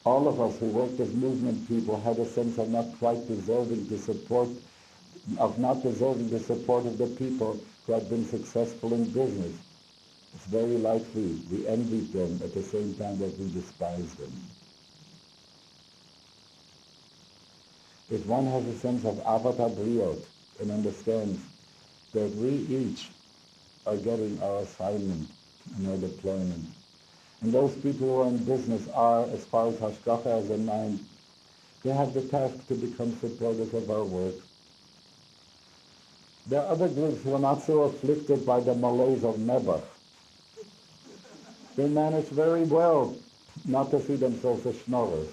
All of us who worked as movement people had a sense of not deserving the support of the people who had been successful in business. It's very likely we envied them at the same time that we despised them. If one has a sense of avat habriot and understands that we each are getting our assignment and our deployment, and those people who are in business are, as far as Hashgacha has in mind, they have the task to become supporters of our work. There are other groups who are not so afflicted by the malaise of Nebuch. They manage very well not to see themselves as schnorrers.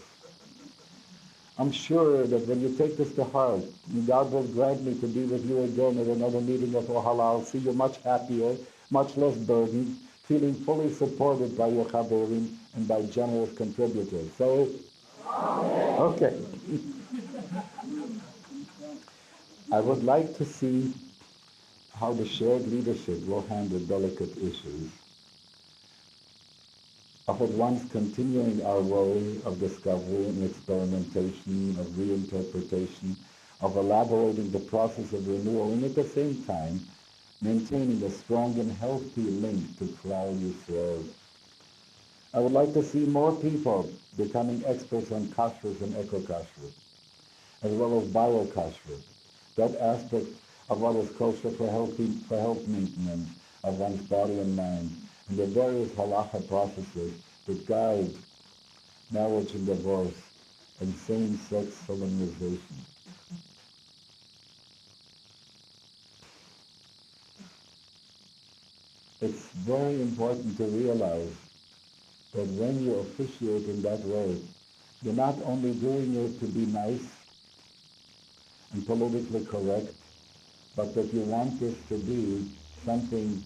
I'm sure that when you take this to heart, God will grant me to be with you again at another meeting of Ohalah. I'll see you much happier, much less burdened, feeling fully supported by your chaverim and by generous contributors. Say, Amen. Okay. I would like to see how the shared leadership will handle delicate issues of at once continuing our way of discovery and experimentation, of reinterpretation, of elaborating the process of renewal, and at the same time maintaining a strong and healthy link to Klal Yisrael. I would like to see more people becoming experts on kashrut and eco-kashrut, as well as bio-kashrut, that aspect of what is kosher for health maintenance of one's body and mind, and the various halacha processes that guide marriage and divorce and same-sex solemnization. It's very important to realize that when you officiate in that way, you're not only doing it to be nice and politically correct, but that you want this to be something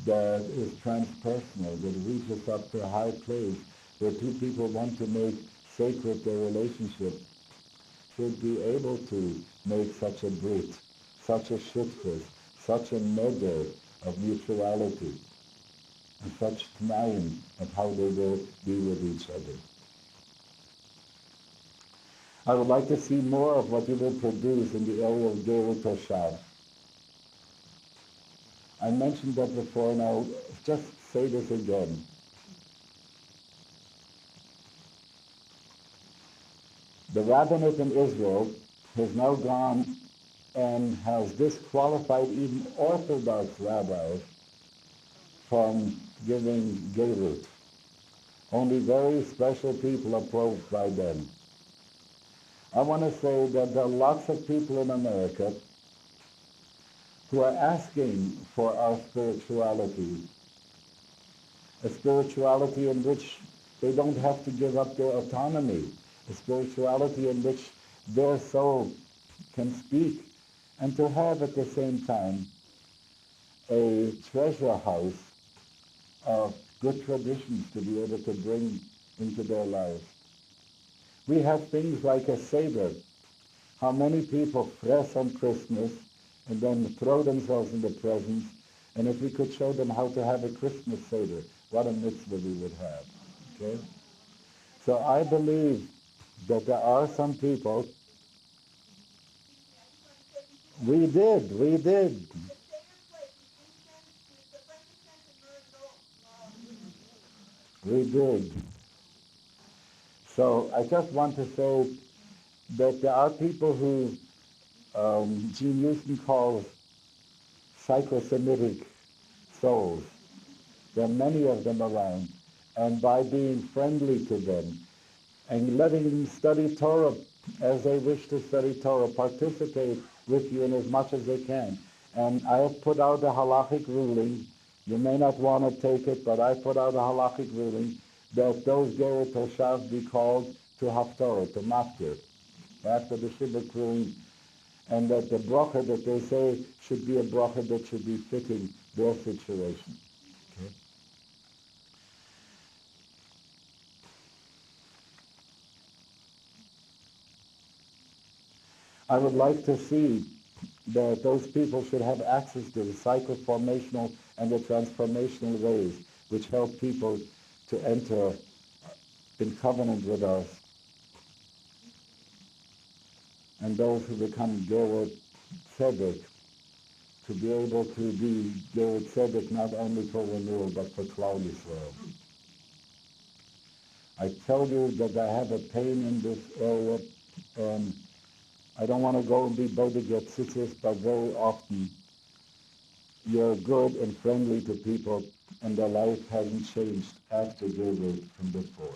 that is transpersonal, that reaches up to a high place, where two people want to make sacred their relationship, should be able to make such a brit, such a shutfus, such a neder of mutuality, and such t'nayim of how they will be with each other. I would like to see more of what you will produce in the area of Gerut Toshav. I mentioned that before, and I'll just say this again. The rabbinate in Israel has now gone and has disqualified even Orthodox rabbis from giving gerut. Only very special people are probed by them. I want to say that there are lots of people in America who are asking for our spirituality, a spirituality in which they don't have to give up their autonomy, a spirituality in which their soul can speak, and to have at the same time a treasure house of good traditions to be able to bring into their lives. We have things like a Seder. How many people press on Christmas and then throw themselves in the presents, and if we could show them how to have a Christmas Seder, what a mitzvah we would have, okay? So I believe that there are some people, we did. We did. So I just want to say that there are people who Gene Houston calls psycho-Semitic souls. There are many of them around. And by being friendly to them and letting them study Torah as they wish to study Torah, participate with you in as much as they can. And I have put out a halachic ruling. You may not want to take it, but I put out a halachic ruling that those Gerut Toshav be called to Haftorah, to Maftir, after the Shibud Kruim, and that the bracha that they say should be a bracha that should be fitting their situation. Okay? I would like to see that those people should have access to the psychoformational and the transformational ways which help people to enter in covenant with us. And those who become Gerut Tzedek, to be able to be Gerut Tzedek not only for renewal but for Klal Yisrael. I tell you that I have a pain in this area, and I don't want to go and be Bodeget Tzitzis, but very often you're good and friendly to people, and their life hasn't changed after Gerut from before.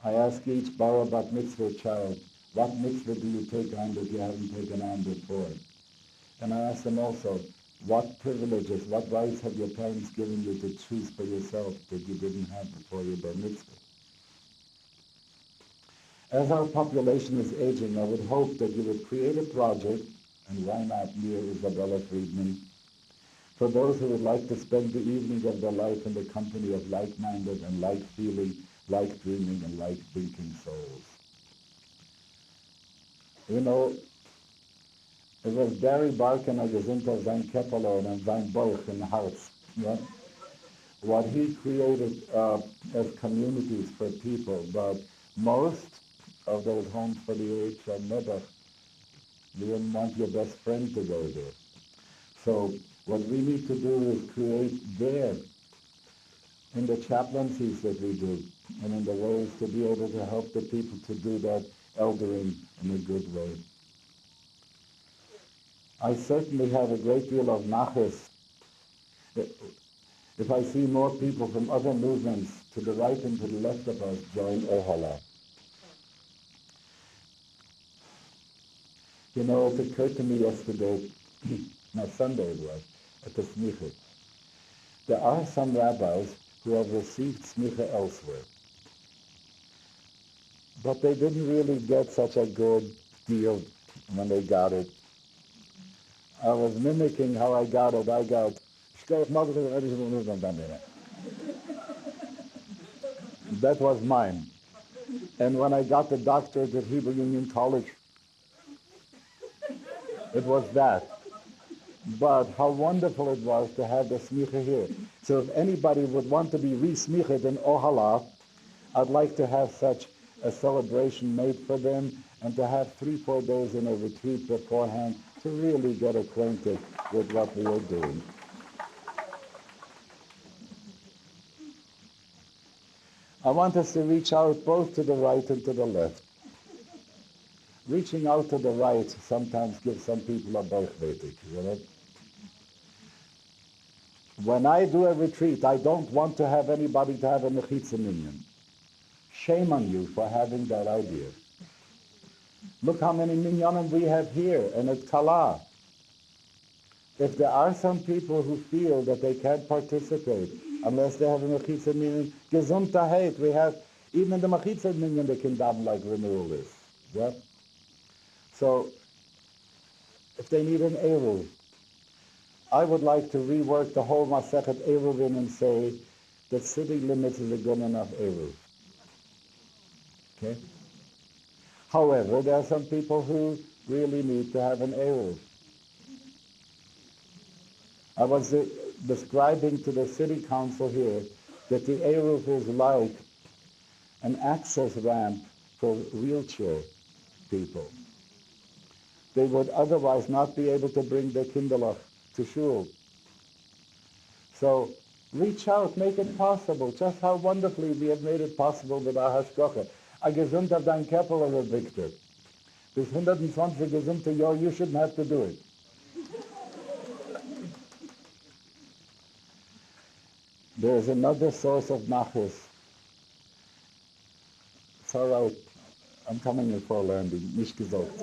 I ask each Bar Bat Mitzvah child, what mitzvah do you take on that you haven't taken on before? And I ask them also, what privileges, what rights have your parents given you to choose for yourself that you didn't have before your bar mitzvah? As our population is aging, I would hope that you would create a project, and why not near Isabella Friedman, for those who would like to spend the evening of their life in the company of like-minded and like-feeling, like-dreaming, and like-thinking souls. You know, it was Barry Barkin of Gesinter sein Keppeler and sein Boch in the house. Yeah? What he created as communities for people, but most of those homes for the aged are never. You wouldn't want your best friend to go there. So what we need to do is create there, in the chaplaincies that we do, and in the ways to be able to help the people to do that eldering in a good way. I certainly have a great deal of nachas if I see more people from other movements to the right and to the left of us join Ohalah. You know, it occurred to me yesterday, no, Sunday it was, at the smicha. There are some rabbis who have received smicha elsewhere, but they didn't really get such a good deal when they got it. I was mimicking how I got it. I got, that was mine. And when I got the doctorate at Hebrew Union College, it was that. But how wonderful it was to have the smicha here. So if anybody would want to be re-smiched in Ohalah, I'd like to have such a celebration made for them and to have 3-4 days in a retreat beforehand to really get acquainted with what we are doing. I want us to reach out both to the right and to the left. Reaching out to the right sometimes gives some people a bochvetik, you know. When I do a retreat, I don't want to have anybody to have a mechitza minyan. Shame on you for having that idea. Look how many minyanim we have here and at Kala. If there are some people who feel that they can't participate unless they have a mechitza minyan, gesundheit, we have, even in the mechitza minyan they can daven like renewal is. Yeah? So, if they need an eruv, I would like to rework the whole Masechet Eruvin and say that sitting limits is a good enough eruv. Okay? However, there are some people who really need to have an eruv. I was describing to the city council here that the eruv is like an access ramp for wheelchair people. They would otherwise not be able to bring their kinderlach to shul. So reach out, make it possible. Just how wonderfully we have made it possible with our hashgacha. A gesunder dein Keppeler, Victor. Bis 120 gesunde Jahr, you shouldn't have to do it. There is another source of nachas. It's all right. I'm coming in for a landing. Nicht gesagt.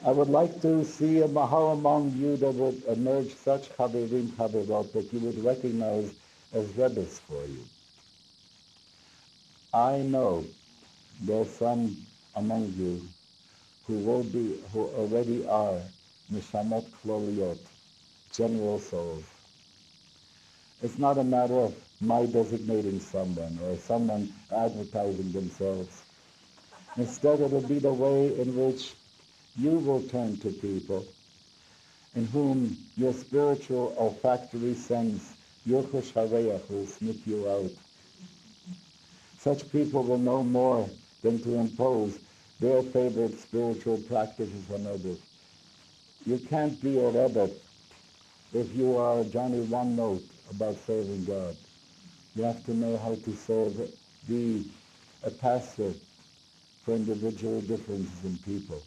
I would like to see a mahal among you that would emerge such chaverim chaverot that you would recognize as Rabbis for you. I know there are some among you who already are nishamot kloliot, general souls. It's not a matter of my designating someone or someone advertising themselves. Instead, it will be the way in which you will turn to people in whom your spiritual olfactory sense, your chush hareach, will sniff you out. Such people will know more than to impose their favorite spiritual practices on others. You can't be a Rebbe if you are Johnny One Note about serving God. You have to know how to serve, be a pastor for individual differences in people.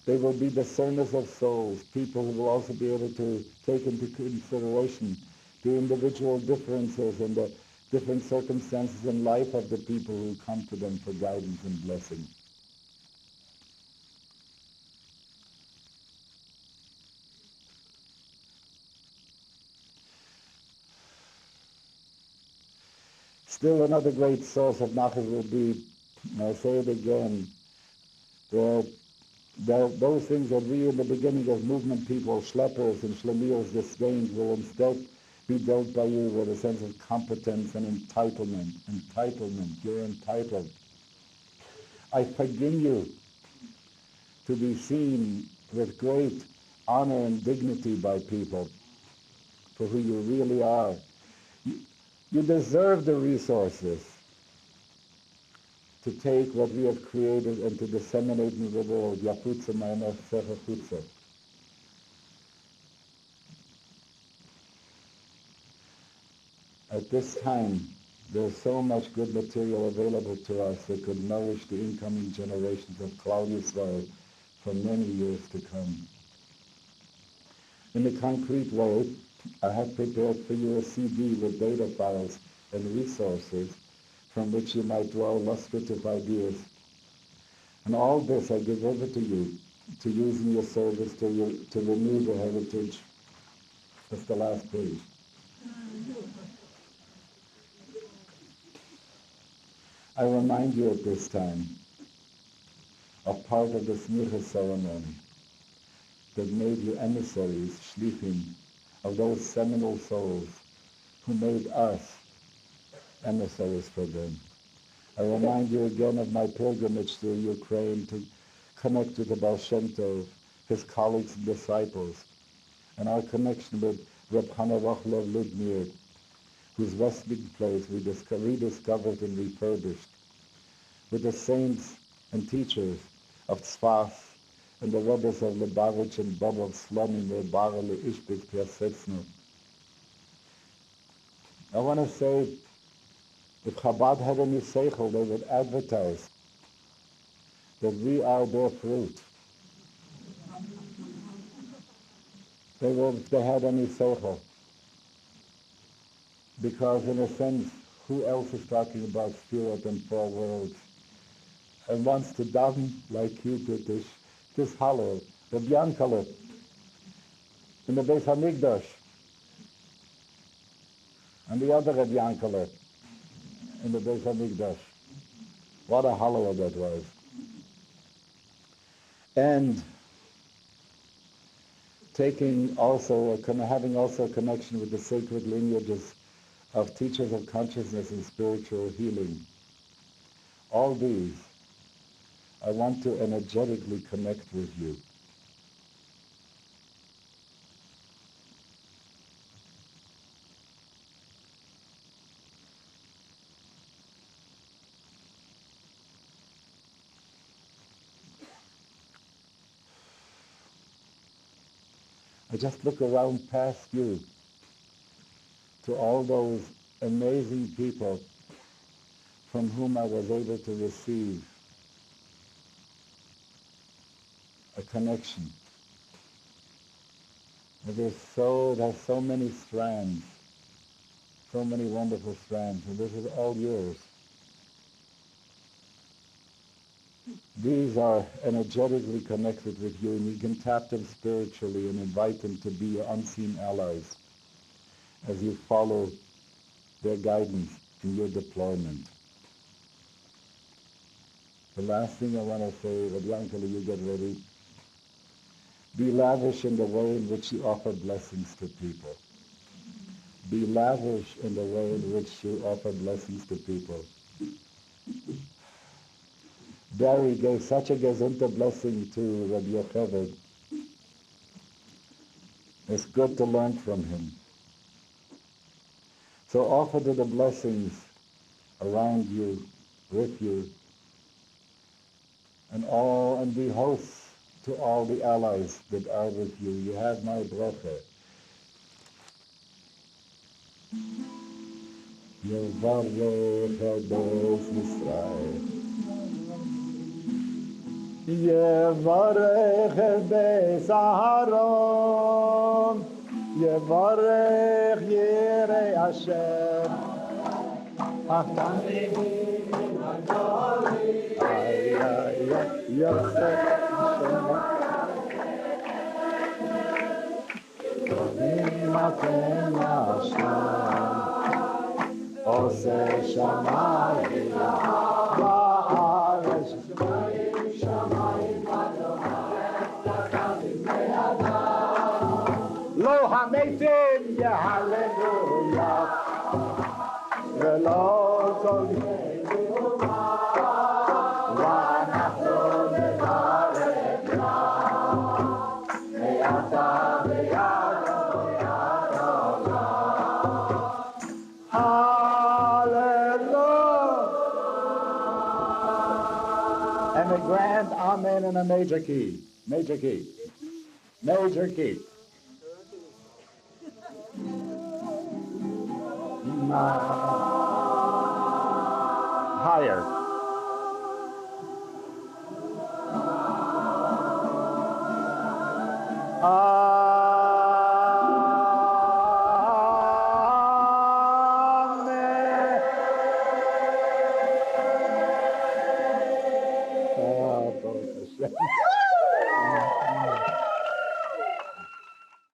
They will be discerners of souls, people who will also be able to take into consideration the individual differences and the different circumstances in life of the people who come to them for guidance and blessing. Still another great source of nachas will be, and I'll say it again, those things that we in the beginning as movement people, schleppers and schlemiels disdained, will instead be dealt by you with a sense of competence and entitlement. Entitlement, you're entitled. I forgive you to be seen with great honor and dignity by people for who you really are. You deserve the resources to take what we have created and to disseminate in the world. Yafutza ma'anach secha chutza. At this time, there's so much good material available to us that could nourish the incoming generations of Klal Yisrael for many years to come. In a concrete way, I have prepared for you a CD with data files and resources from which you might draw illustrative ideas. And all this I give over to you to use in your service to renew the heritage. That's the last page. I remind you at this time of part of the smicha ceremony that made you emissaries, shlichim, of those seminal souls who made us emissaries for them. I remind you again of my pilgrimage to Ukraine to connect with the Baal Shem Tov, his colleagues and disciples, and our connection with Reb Chana Rochlov Ludmir, whose resting place we rediscovered and refurbished, with the saints and teachers of Tzfas and the Rabbis of Lubavitch and Bob Slomim, Rebara Leishbik Piasetznu. I want to say, if Chabad had any seichel, they would advertise that we are their fruit. If they had any seichel. Because in a sense, who else is talking about spirit and four worlds and wants to daven like you did this Hallel, the Biankale, in the Beis HaMikdash, and the other Biankale in the Beis HaMikdash. What a Hallel that was. And having also a connection with the sacred lineages of teachers of consciousness and spiritual healing. All these, I want to energetically connect with you. I just look around past you to all those amazing people from whom I was able to receive a connection. There's so many strands, so many wonderful strands, and this is all yours. These are energetically connected with you, and you can tap them spiritually and invite them to be your unseen allies as you follow their guidance in your deployment. The last thing I want to say, Rabbi Yankele, you get ready. Be lavish in the way in which you offer blessings to people. Be lavish in the way in which you offer blessings to people. Barry gave such a gesunte blessing to Rabbi Yocheved. It's good to learn from him. So offer to the blessings around you, with you, and be hosts to all the allies that are with you. You have my bracha. Yevarech Beis Yisrael. Yevarech Beis Aharon. Yevarech Yirei Hashem. Yosef Maten Hashem Ose Shamayim Va'aretz Lo hametim Hallelujah Velo Tolyeinu Va'anachnu nevarech Me'ata ve'yado Hallelujah. And a grand amen in a major key. Major key. Major key. Higher. Amen.